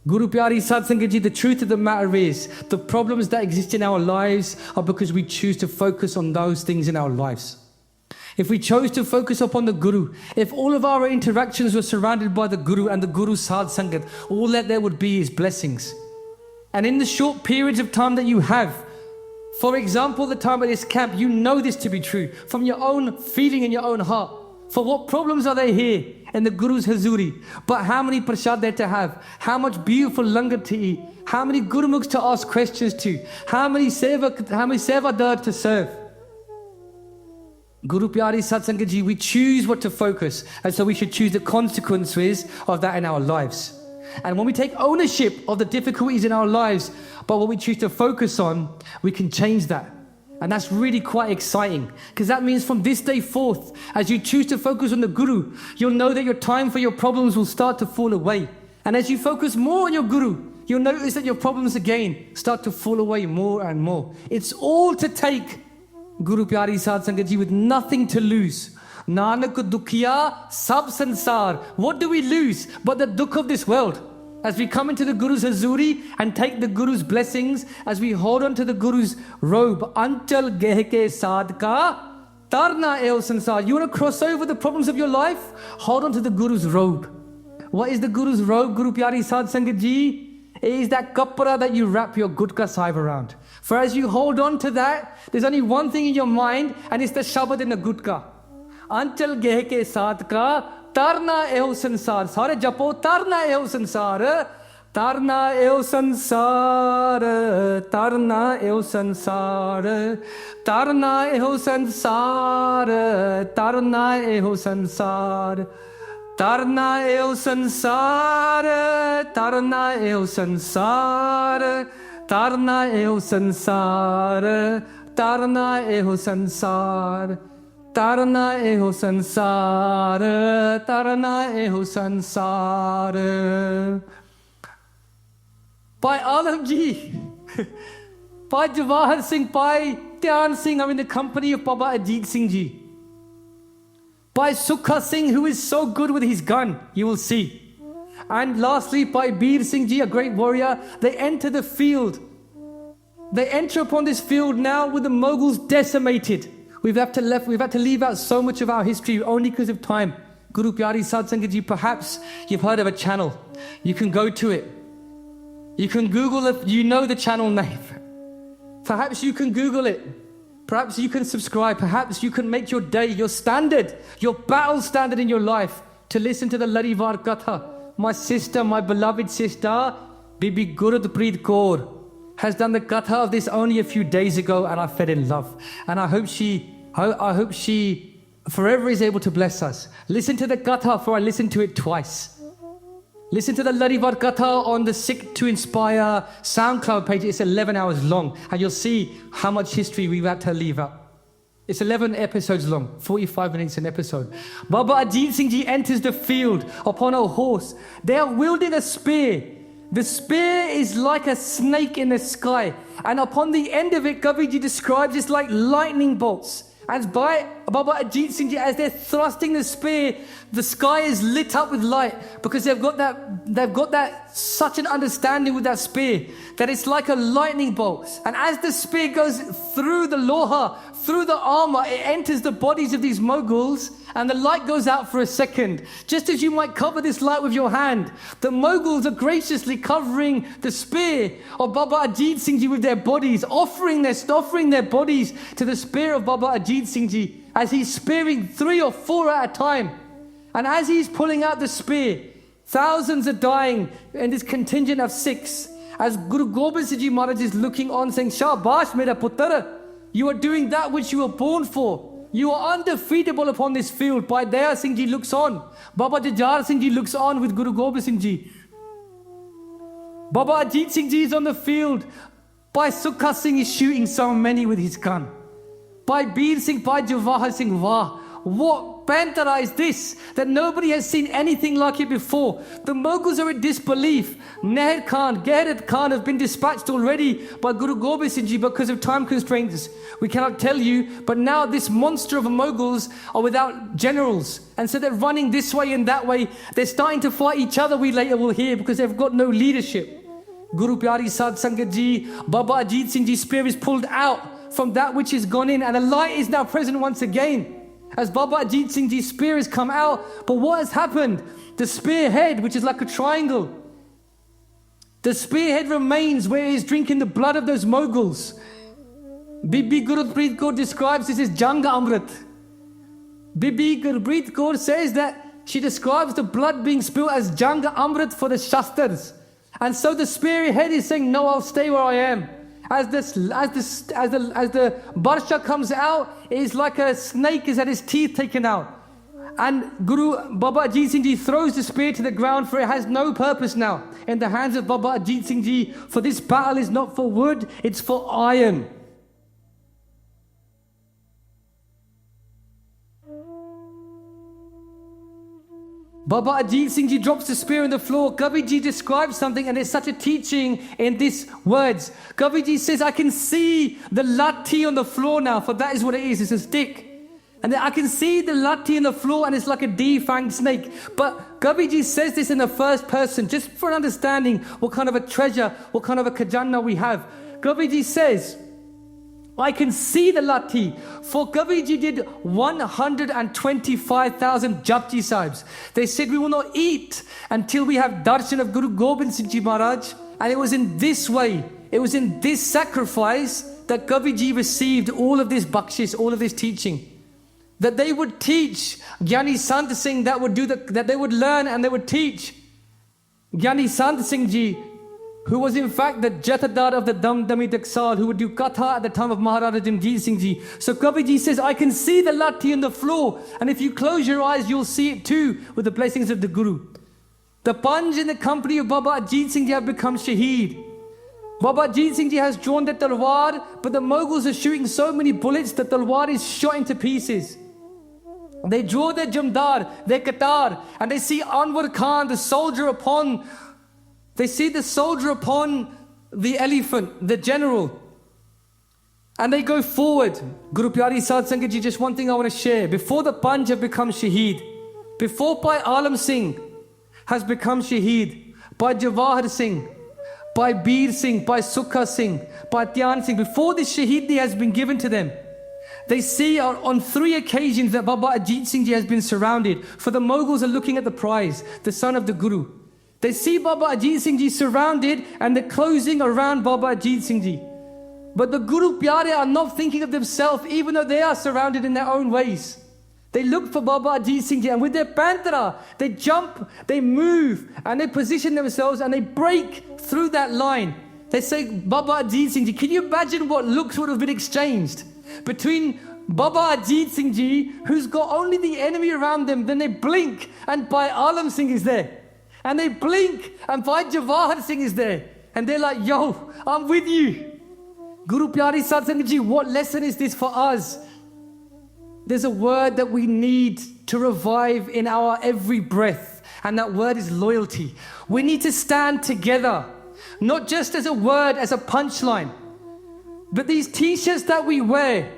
Guru Pyari Sad Sangat Ji, the truth of the matter is, the problems that exist in our lives are because we choose to focus on those things in our lives. If we chose to focus upon the Guru, if all of our interactions were surrounded by the Guru and the Guru Sad Sangat, all that there would be is blessings. And in the short periods of time that you have, for example, the time at this camp, you know this to be true from your own feeling in your own heart. For what problems are there here in the Guru's Hazuri? But how many prashad there to have? How much beautiful langar to eat? How many Gurmukhs to ask questions to? How many sevadar to serve? Guru Pyari Sad Sangat Ji, we choose what to focus, and so we should choose the consequences of that in our lives. And when we take ownership of the difficulties in our lives, but what we choose to focus on, we can change that. And that's really quite exciting, because that means from this day forth, as you choose to focus on the Guru, you'll know that your time for your problems will start to fall away. And as you focus more on your Guru, you'll notice that your problems again start to fall away more and more. It's all to take, Guru Pyari Sad Sangat Ji, with nothing to lose. Nanak dukhiya sab sansar. What do we lose but the dukh of this world? As we come into the Guru's Hazuri and take the Guru's blessings, as we hold on to the Guru's robe, Anchal gehke sadka tarna eo sansar. You want to cross over the problems of your life? Hold on to the Guru's robe. What is the Guru's robe, Guru Pyari Sad Sangat Ji? It is that kapra that you wrap your Gudka Sahib around. For as you hold on to that, there's only one thing in your mind, and it's the Shabad in the Gudka. Anchal gehke sadka tarna eo sansar. Sare japo tarna eo sansar. Tarna eo sansar. Tarna eo sansar. Tarna eo sansar. Tarna eo sansar. Tarna eo sansar. Tarna eo sansar. Tarna eo sansar. Tarna eo sansar. Tarna eho sansar, tarna eho sansar. Bhai Alam Ji, Bhai Jawahar Singh, Bhai Dhyan Singh, I'm in the company of Baba Ajit Singh Ji. Bhai Sukha Singh, who is so good with his gun, you will see. And lastly, Bhai Bir Singh Ji, a great warrior, they enter the field. They enter upon this field now with the Mughals decimated. We've had to leave out so much of our history only because of time. Guru Pyari Sad Sangat Ji, perhaps you've heard of a channel. You can go to it. You can Google it. You know the channel name. Perhaps you can Google it. Perhaps you can subscribe. Perhaps you can make your day, your standard, your battle standard in your life to listen to the Larivar Katha. My sister, my beloved sister, Bibi Gurudpreet Kaur, has done the Katha of this only a few days ago, and I fell in love. And I hope she forever is able to bless us. Listen to the Katha, for I listened to it twice. Listen to the Larivar Katha on the Sikh to Inspire SoundCloud page. It's 11 hours long, and you'll see how much history we've had to leave out. It's 11 episodes long, 45 minutes an episode. Baba Ajit Singh Ji enters the field upon a horse. They are wielding a spear. The spear is like a snake in the sky, and upon the end of it, Kabirji describes it's like lightning bolts. And by Baba Ajit Singh Ji, as they're thrusting the spear, the sky is lit up with light, because they've got that such an understanding with that spear that it's like a lightning bolt. And as the spear goes through the loha, through the armor, it enters the bodies of these Mughals, and the light goes out for a second. Just as you might cover this light with your hand, the Mughals are graciously covering the spear of Baba Ajit Singh Ji with their bodies, offering their bodies to the spear of Baba Ajit Singh Ji, as he's spearing 3 or 4 at a time. And as he's pulling out the spear, thousands are dying in this contingent of Sikhs. As Guru Gobind Singh Ji Maharaj is looking on, saying, Shabash mera putra, you are doing that which you were born for. You are undefeatable upon this field. Bhai Daya Singh Ji looks on. Baba Jajar Singh Ji looks on with Guru Gobind Singh Ji. Baba Ajit Singh Ji is on the field. Bhai Sukha Singh is shooting so many with his gun. Bhai Bir Singh, Bhai Jawahar Singh, wah. What Pantara is this? That nobody has seen anything like it before. The Mughals are in disbelief. Nair Khan, Gairat Khan have been dispatched already by Guru Gobind Singh Ji because of time constraints. We cannot tell you, but now this monster of Mughals are without generals. And so they're running this way and that way. They're starting to fight each other, we later will hear, because they've got no leadership. Guru Pyare Sad Sangat Ji, Baba Ajit Singh Ji's spear is pulled out from that which is gone in, and the light is now present once again. As Baba Ajit Singh Ji's spear has come out, but what has happened? The spearhead, which is like a triangle, the spearhead remains where it is drinking the blood of those Mughals. Bibi Gurpreet Kaur describes this as Jang Amrit. Bibi Gurpreet Kaur says that she describes the blood being spilled as Jang Amrit for the Shastras. And so the spearhead is saying, no, I'll stay where I am. As the Parchar comes out, it is like a snake has had his teeth taken out. And Guru Baba Ajit Singh Ji throws the spear to the ground, for it has no purpose now in the hands of Baba Ajit Singh Ji. For this battle is not for wood, it's for iron. Baba Ajit Singh Ji drops the spear on the floor. Kabir Ji describes something, and there's such a teaching in these words. Kabir Ji says, I can see the lathi on the floor now, for that is what it is, it's a stick. And then I can see the lathi on the floor, and it's like a defanged snake. But Kabir Ji says this in the first person, just for an understanding what kind of a treasure, what kind of a khajana we have. Kabir Ji says, I can see the lathi. For Kabir Ji did 125,000 Japji Sahibs. They said, we will not eat until we have darshan of Guru Gobind Singh Ji Maharaj. And it was in this way, it was in this sacrifice that Kabir Ji received all of this bakshish, all of this teaching. That they would teach Gyani Sant Singh, that they would learn and they would teach Gyani Sant Singh Ji, who was in fact the Jathadar of the Damdami Daksal, who would do Katha at the time of Maharaja Jamjit Singh Ji. So Kabir Ji says, I can see the lathi on the floor, and if you close your eyes, you'll see it too, with the blessings of the Guru. The Panj in the company of Baba Ajit Singh Ji have become shaheed. Baba Ajit Singh Ji has drawn the talwar, but the Mughals are shooting so many bullets, the talwar is shot into pieces. They draw their Jamdar, their Qatar, and they see Anwar Khan, the soldier upon the elephant, the general. And they go forward. Guru Pyare Sad Sangat Ji, just one thing I want to share. Before the Panj have become shaheed, before Bhai Alam Singh has become shaheed, Bhai Jawahar Singh, Bhai Bir Singh, Bhai Sukha Singh, Bhai Dhyan Singh, before this shaheedi has been given to them, they see on 3 occasions that Baba Ajit Singh Ji has been surrounded. For the Mughals are looking at the prize, the son of the Guru. They see Baba Ajit Singh Ji surrounded, and they're closing around Baba Ajit Singh Ji. But the Guru Pyare are not thinking of themselves, even though they are surrounded in their own ways. They look for Baba Ajit Singh Ji, and with their pantara, they jump, they move, and they position themselves, and they break through that line. They say, Baba Ajit Singh Ji, can you imagine what looks would have been exchanged between Baba Ajit Singh Ji, who's got only the enemy around them, then they blink, and Bhai Alam Singh is there. And they blink, and Bhai Jawahar Singh is there. And they're like, yo, I'm with you. Guru Pyare Sad Sangat Ji, what lesson is this for us? There's a word that we need to revive in our every breath, and that word is loyalty. We need to stand together, not just as a word, as a punchline. But these t-shirts that we wear,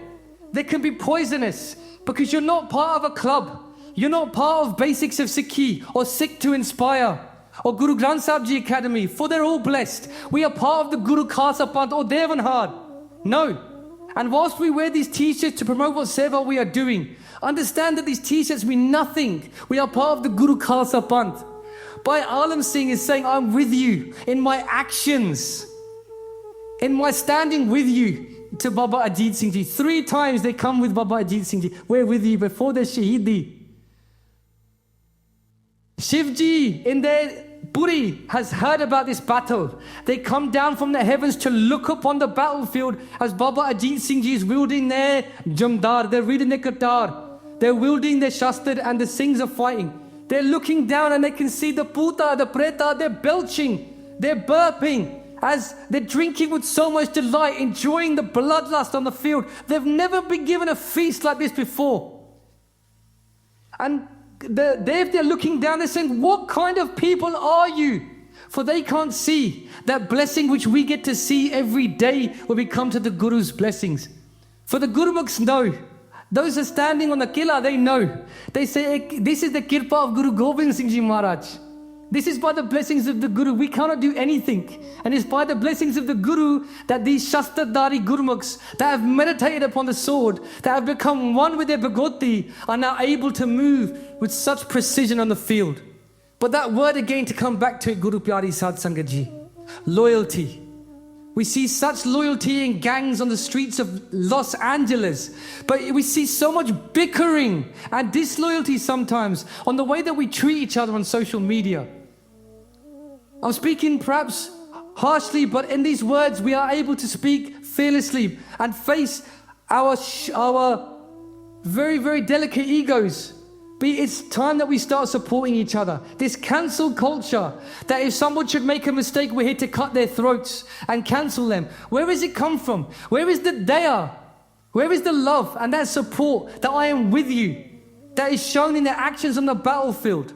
they can be poisonous, because you're not part of a club. You're not part of Basics of Sikhi or Sikh to Inspire or Guru Granth Sahib Ji Academy, for they're all blessed. We are part of the Guru Khalsa Panth or Devanhar. No. And whilst we wear these t-shirts to promote what seva we are doing, understand that these t-shirts mean nothing. We are part of the Guru Khalsa Panth. Bhai Alam Singh is saying, I'm with you in my actions, in my standing with you to Baba Ajit Singh Ji. 3 times they come with Baba Ajit Singh Ji. We're with you before the shaheedi. Shivji in their Puri has heard about this battle. They come down from the heavens to look upon the battlefield as Baba Ajit Singh Ji is wielding their Jamdar, they're reading their Qatar, they're wielding their Shastar, and the Singhs are fighting. They're looking down and they can see the Puta, the Preta, they're belching, they're burping as they're drinking with so much delight, enjoying the bloodlust on the field. They've never been given a feast like this before. And they're looking down, they're saying, what kind of people are you? For they can't see that blessing which we get to see every day when we come to the Guru's blessings. For the Gurmukhs know. Those are standing on the Qila, they know. They say, this is the Kirpa of Guru Gobind Singh Ji Maharaj. This is by the blessings of the Guru. We cannot do anything. And it's by the blessings of the Guru that these Shastradhari Gurmukhs that have meditated upon the sword, that have become one with their Bhagoti, are now able to move with such precision on the field. But that word again, to come back to it, Guru Pyari Sad Sangat Ji, loyalty. We see such loyalty in gangs on the streets of Los Angeles, but we see so much bickering and disloyalty sometimes on the way that we treat each other on social media. I'm speaking perhaps harshly, but in these words we are able to speak fearlessly and face our very, very delicate egos. But it's time that we start supporting each other. This cancel culture, that if someone should make a mistake, we're here to cut their throats and cancel them. Where has it come from? Where is the daya? Where is the love and that support that I am with you, that is shown in their actions on the battlefield?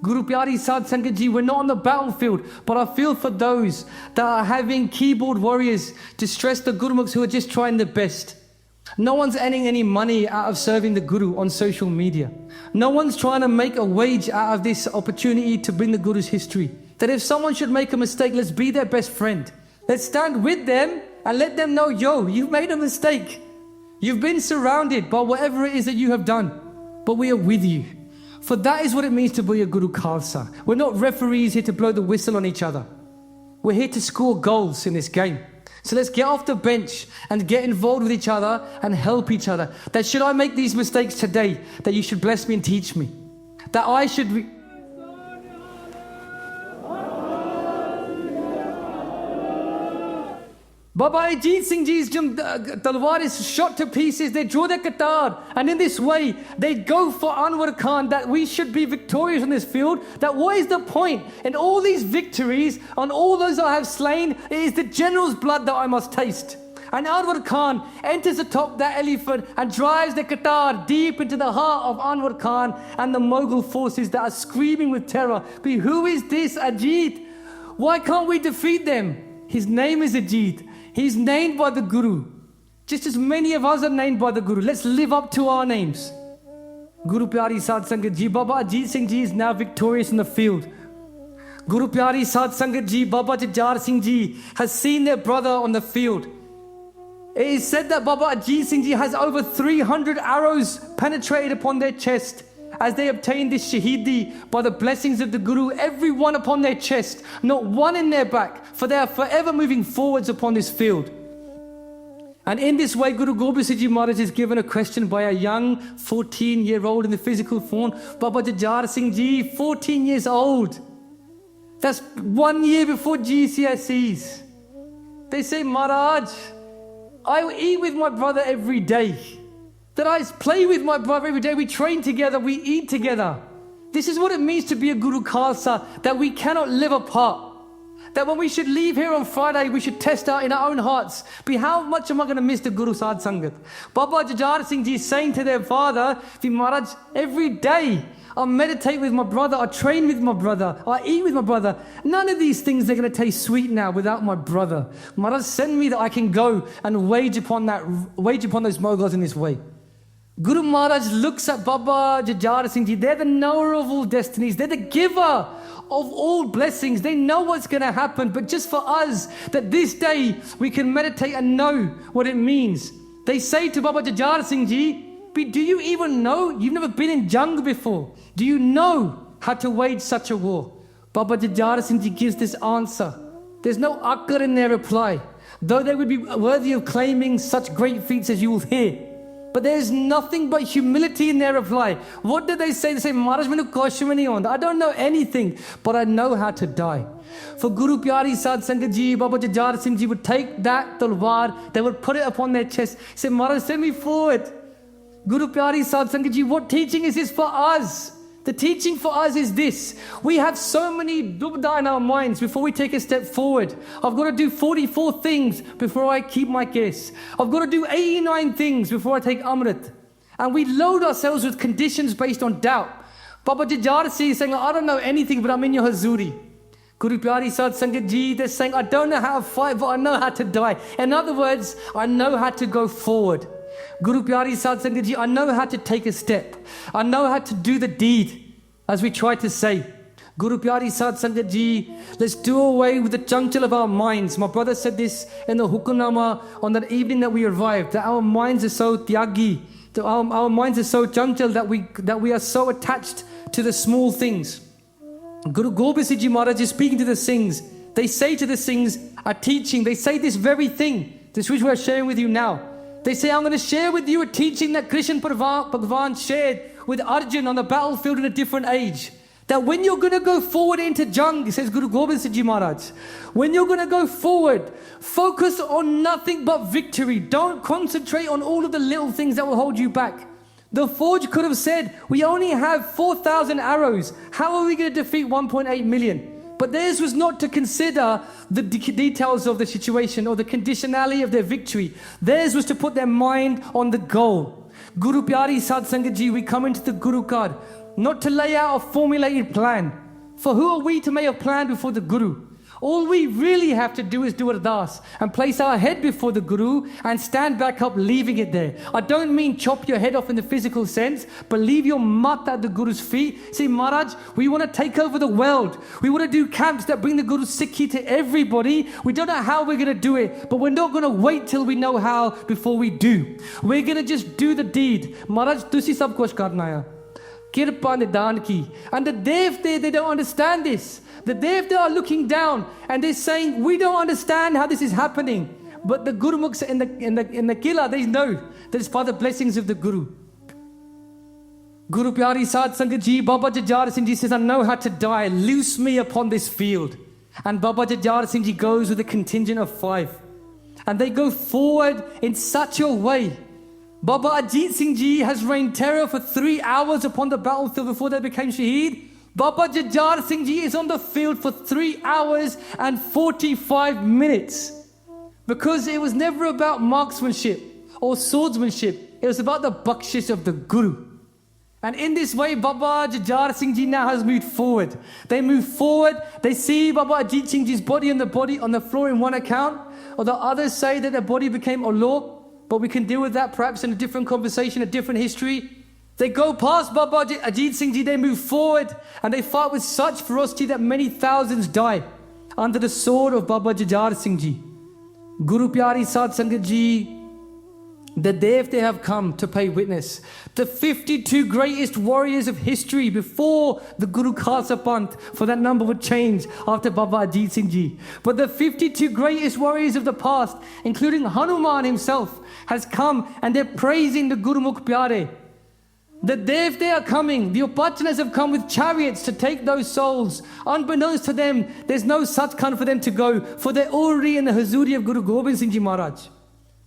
Guru Pyari Sad Sangat Ji, we're not on the battlefield, but I feel for those that are having keyboard warriors to stress the Gurmukhs who are just trying their best. No one's earning any money out of serving the Guru on social media. No one's trying to make a wage out of this opportunity to bring the Guru's history. That if someone should make a mistake, let's be their best friend. Let's stand with them and let them know, yo, you've made a mistake. You've been surrounded by whatever it is that you have done, but we are with you. For that is what it means to be a Guru Khalsa. We're not referees here to blow the whistle on each other. We're here to score goals in this game. So let's get off the bench and get involved with each other and help each other. That should I make these mistakes today, that you should bless me and teach me. That I should... Baba Ajit Singh Ji's talwar is shot to pieces. They draw their qatar, and in this way they go for Anwar Khan, that we should be victorious on this field. That what is the point in all these victories on all those I have slain? It is the general's blood that I must taste. And Anwar Khan enters atop that elephant and drives the qatar deep into the heart of Anwar Khan and the Mughal forces that are screaming with terror. But who is this Ajit? Why can't we defeat them? His name is Ajit. He's named by the Guru. Just as many of us are named by the Guru. Let's live up to our names. Guru Pyari Sad Sangat Ji, Baba Ajit Singh Ji is now victorious in the field. Guru Pyari Sad Sangat Ji, Baba Jajjar Singh Ji has seen their brother on the field. It is said that Baba Ajit Singh Ji has over 300 arrows penetrated upon their chest as they obtain this Shahidi by the blessings of the Guru, every one upon their chest, not one in their back, for they are forever moving forwards upon this field. And in this way, Guru Gobind Singh Ji Maharaj is given a question by a young 14-year-old in the physical form, Baba Jajjar Singh Ji, 14 years old. That's 1 year before GCSEs. They say, Maharaj, I eat with my brother every day. That I play with my brother every day. We train together, we eat together. This is what it means to be a Guru Khalsa, that we cannot live apart. That when we should leave here on Friday, we should test out in our own hearts. But how much am I going to miss the Guru Sad Sangat? Baba Jajjar Singh Ji is saying to their father, Maharaj, every day I meditate with my brother, I train with my brother, I eat with my brother. None of these things are going to taste sweet now without my brother. Maharaj, send me that I can go and wage upon those Mughals in this way. Guru Maharaj looks at Baba Jajjar Singh Ji. They're the knower of all destinies. They're the giver of all blessings. They know what's going to happen. But just for us, that this day we can meditate and know what it means. They say to Baba Jajjar Singh Ji, do you even know? You've never been in jung before. Do you know how to wage such a war? Baba Jajjar Singh Ji gives this answer. There's no akkar in their reply. Though they would be worthy of claiming such great feats as you will hear. But there is nothing but humility in their reply. What did they say? They say, Maharaj, I don't know anything, but I know how to die. For Guru Pyari Sad Sangat Ji, Baba Jajjar Singh Ji would take that talwar, they would put it upon their chest, say, Maharaj, send me forward. Guru Pyari Sad Sangat Ji, what teaching is this for us? The teaching for us is this. We have so many dubda in our minds before we take a step forward. I've got to do 44 things before I keep my case. I've got to do 89 things before I take Amrit. And we load ourselves with conditions based on doubt. Baba Jajjar Singh is saying, I don't know anything, but I'm in your hazuri. Guru Pyare Sad Sangat Ji, they're saying, I don't know how to fight, but I know how to die. In other words, I know how to go forward. Guru Pyare Sad Sangat Ji, I know how to take a step. I know how to do the deed, as we try to say. Guru Pyare Sad Sangat Ji, let's do away with the chanchal of our minds. My brother said this in the Hukamnama on that evening that we arrived, that our minds are so tyagi, that our minds are so chanchal that we are so attached to the small things. Guru Gobind Singh Ji Maharaj is speaking to the Singhs. They say to the Singhs, are teaching, they say this very thing, this which we are sharing with you now. They say, I'm going to share with you a teaching that Krishna Bhagavan shared with Arjun on the battlefield in a different age. That when you're going to go forward into Jang, says Guru Gobind Singh Ji Maharaj, when you're going to go forward, focus on nothing but victory. Don't concentrate on all of the little things that will hold you back. The Forge could have said, we only have 4,000 arrows. How are we going to defeat 1.8 million? But theirs was not to consider the details of the situation or the conditionality of their victory. Theirs was to put their mind on the goal. Guru Pyare Sad Sangat Ji, we come into the Guru card, not to lay out a formulated plan. For who are we to make a plan before the Guru? All we really have to do is do ardas and place our head before the Guru and stand back up, leaving it there. I don't mean chop your head off in the physical sense, but leave your mat at the Guru's feet. See, Maharaj, we want to take over the world. We want to do camps that bring the Guru's Sikhi to everybody. We don't know how we're going to do it, but we're not going to wait till we know how before we do. We're going to just do the deed. Maharaj, tusi sab kuch karna hai. Kirtan Dhan ki. And the Devte, they don't understand this. The Devta are looking down and they're saying, we don't understand how this is happening. But the Gurmukhs in the Kila, they know that it's by the blessings of the Guru. Guru Pyare Sad Sangat Ji, Baba Jajjar Singh Ji says, I know how to die. Loose me upon this field. And Baba Jajjar Singh Ji goes with a contingent of 5. And they go forward in such a way. Baba Ajit Singh Ji has rained terror for 3 hours upon the battlefield before they became Shaheed. Baba Jajjar Singh Ji is on the field for 3 hours and 45 minutes. Because it was never about marksmanship or swordsmanship. It was about the bakshish of the Guru. And in this way, Baba Jajjar Singh Ji now has moved forward. They move forward. They see Baba Ajit Singh Ji's body on the floor in one account. Or the others say that their body became Olo. But we can deal with that perhaps in a different conversation, a different history. They go past Baba Ajit Singh Ji, they move forward and they fight with such ferocity that many thousands die under the sword of Baba Jajjar Singh Ji. Guru Pyare Sad Sangat Ji, the Devte have come to pay witness. The 52 greatest warriors of history before the Guru Khalsa Panth, for that number would change after Baba Ajit Singh Ji. But the 52 greatest warriors of the past, including Hanuman himself, has come and they're praising the Gurmukhi Pyare. The Devte are coming, the Upachanas have come with chariots to take those souls. Unbeknownst to them, there's no Satkhand for them to go, for they're already in the hazuri of Guru Gobind Singh Ji Maharaj.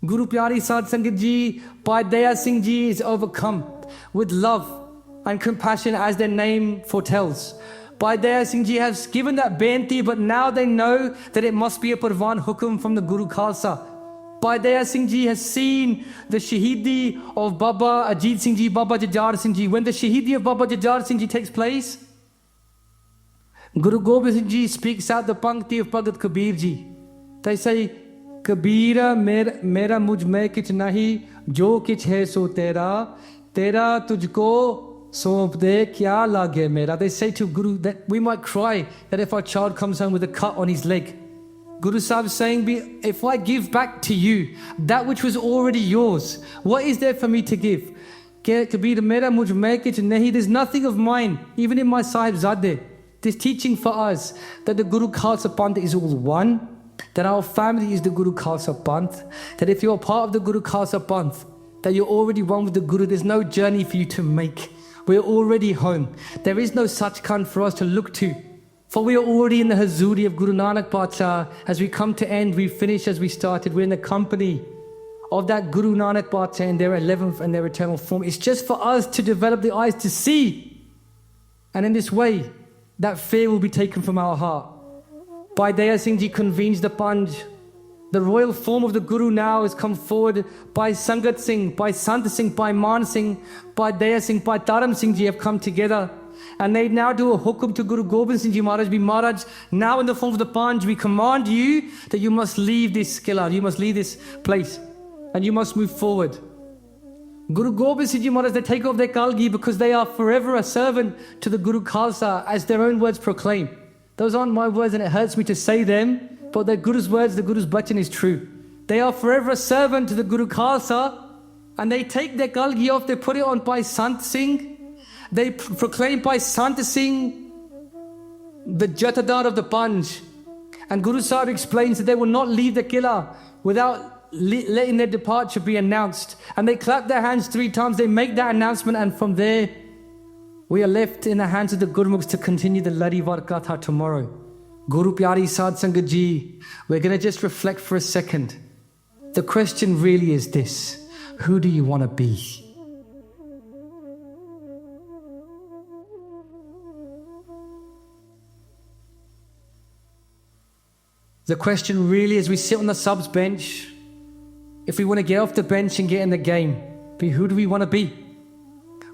Guru Pyare Sad Sangat Ji, Pyare Singh Ji is overcome with love and compassion as their name foretells. Pyare Singh Ji has given that benti, but now they know that it must be a Parvan Hukum from the Guru Khalsa. Pyare Singh Ji has seen the Shahidi of Baba Ajit Singh Ji, Baba Jajjar Singh Ji. When the Shahidi of Baba Jajjar Singh Ji takes place, Guru Gobind Singh Ji speaks out the Pankti of Bhagat Kabir Ji. They say, Kabira mera mujh mein kich nahi, jo kich hai so tera, tera tujhko somp de kya lage mera. They say to Guru that we might cry that if our child comes home with a cut on his leg. Guru Sahib is saying, if I give back to you that which was already yours, what is there for me to give? Kabir mera mujh mein kich nahi, there's nothing of mine, even in my Sahib Zadeh. This teaching for us that the Guru Khalsa Panth is all one, that our family is the Guru Khalsa Panth, that if you're part of the Guru Khalsa Panth, that you're already one with the Guru, there's no journey for you to make. We're already home. There is no Sachkhand for us to look to. For we are already in the hazuri of Guru Nanak Parchar. As we come to end, we finish as we started. We're in the company of that Guru Nanak Parchar in their 11th and their eternal form. It's just for us to develop the eyes to see. And in this way, that fear will be taken from our heart. Pyare Singh Ji convenes the Panj The royal form of the Guru now has come forward by Sangat Singh, by Sant Singh, by Man Singh, by Daya Singh, by Taram Singh Ji have come together. And they now do a hukum to Guru Gobind Singh Ji Maharaj. Be Maharaj, now in the form of the Panj, we command you that you must leave this kila, you must leave this place, and you must move forward. Guru Gobind Singh Ji Maharaj, they take off their kalgi because they are forever a servant to the Guru Khalsa, as their own words proclaim. Those aren't my words and it hurts me to say them, but the Guru's words, the Guru's bachan is true. They are forever a servant to the Guru Khalsa, and they take their kalgi off, they put it on by Sant Singh. They proclaim by Sant Singh the Jatadar of the Panj. And Guru Sahib explains that they will not leave the Qila without letting their departure be announced. And they clap their hands 3 times, they make that announcement, and from there we are left in the hands of the Gurmukhs to continue the Larivar Katha tomorrow. Guru Pyari Sad Sangat Ji, we're going to just reflect for a second. The question really is this: who do you want to be? The question really, as we sit on the subs bench, if we want to get off the bench and get in the game, be who do we want to be?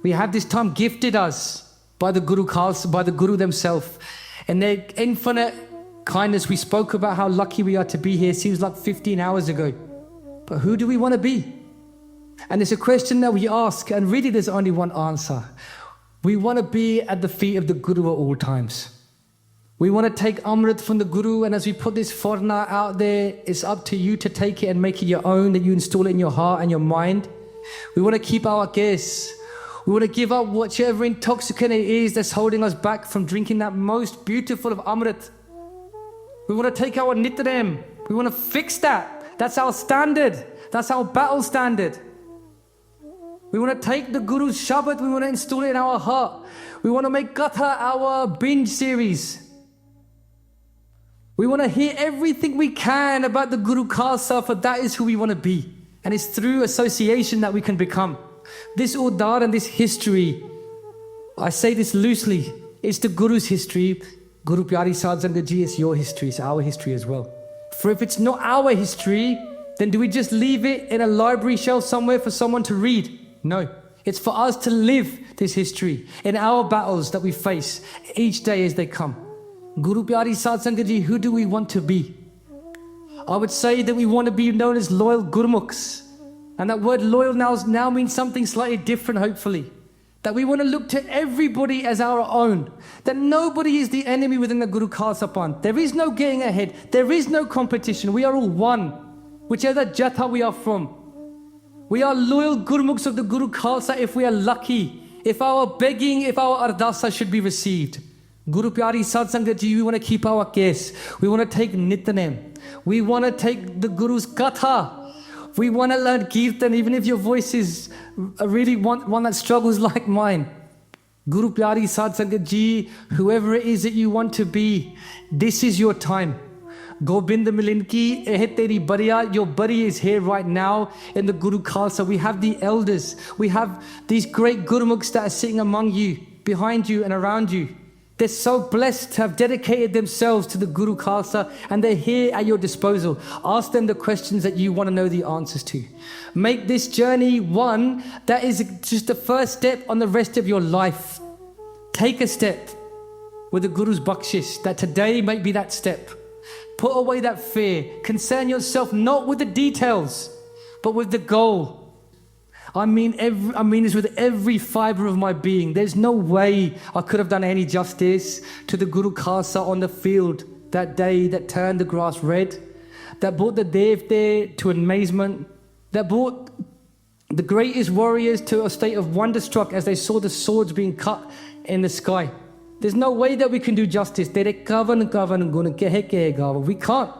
We have this time gifted us by the Guru Khalsa, by the Guru themselves, and their infinite kindness. We spoke about how lucky we are to be here. It seems like 15 hours ago. But who do we want to be? And it's a question that we ask, and really there's only one answer. We want to be at the feet of the Guru at all times. We want to take Amrit from the Guru, and as we put this forna out there, it's up to you to take it and make it your own, that you install it in your heart and your mind. We want to keep our guests. We want to give up whichever intoxicant it is that's holding us back from drinking that most beautiful of Amrit. We want to take our Nitnem. We want to fix that. That's our standard. That's our battle standard. We want to take the Guru's Shabad. We want to install it in our heart. We want to make Gatha our binge series. We want to hear everything we can about the Guru Khalsa, for that is who we want to be. And it's through association that we can become. This Udar and this history, I say this loosely, it's the Guru's history. Guru Pyari Sad Sangat Ji, it's your history, it's our history as well. For if it's not our history, then do we just leave it in a library shelf somewhere for someone to read? No. It's for us to live this history in our battles that we face each day as they come. Guru Pyari Sad Sangat Ji, who do we want to be? I would say that we want to be known as loyal Gurmukhs. And that word loyal now means something slightly different, hopefully. That we want to look to everybody as our own. That nobody is the enemy within the Guru Khalsa Panth. There is no getting ahead. There is no competition. We are all one, whichever Jatha we are from. We are loyal Gurmukhs of the Guru Khalsa if we are lucky. If our begging, if our ardasa should be received. Guru Pyari Sad Sangat Ji, we want to keep our case. We want to take Nitnem. We want to take the Guru's Katha. We want to learn Kirtan, even if your voice is really one that struggles like mine. Guru Pyari Sad Sangat Ji, whoever it is that you want to be, this is your time. Gobind Milinki, eh teri bariya, your bari is here right now in the Guru Khalsa. We have the elders. We have these great Gurmukhs that are sitting among you, behind you and around you. They're so blessed to have dedicated themselves to the Guru Khalsa, and they're here at your disposal. Ask them the questions that you want to know the answers to. Make this journey one that is just the first step on the rest of your life. Take a step with the Guru's bakshish, that today might be that step. Put away that fear. Concern yourself not with the details, but with the goal. I mean this with every fiber of my being. There's no way I could have done any justice to the Guru Khalsa on the field that day that turned the grass red, that brought the Dev there to amazement, that brought the greatest warriors to a state of wonderstruck as they saw the swords being cut in the sky. There's no way that we can do justice. We can't.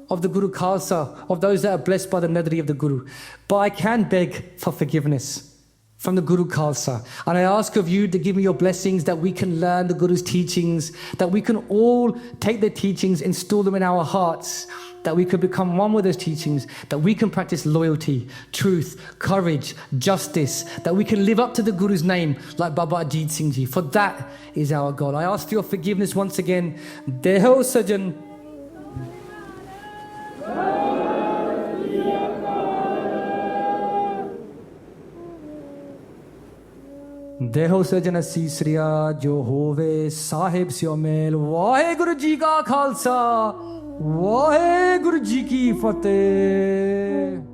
Of the Guru Khalsa, of those that are blessed by the nadri of the Guru. But I can beg for forgiveness from the Guru Khalsa. And I ask of you to give me your blessings that we can learn the Guru's teachings, that we can all take the teachings, install them in our hearts, that we could become one with those teachings, that we can practice loyalty, truth, courage, justice, that we can live up to the Guru's name like Baba Ajit Singh Ji. For that is our goal. I ask for your forgiveness once again. Deho Sajan. ਦੇਹੋ ਸਜਨ ਸੀਸਰੀਆ ਜੋ ਹੋਵੇ ਸਾਹਿਬ ਸਿਓ ਮੇਲ। ਵਾਹਿਗੁਰੂ ਜੀ ਕਾ ਖਾਲਸਾ, ਵਾਹਿਗੁਰੂ ਜੀ ਕੀ ਫਤਿਹ।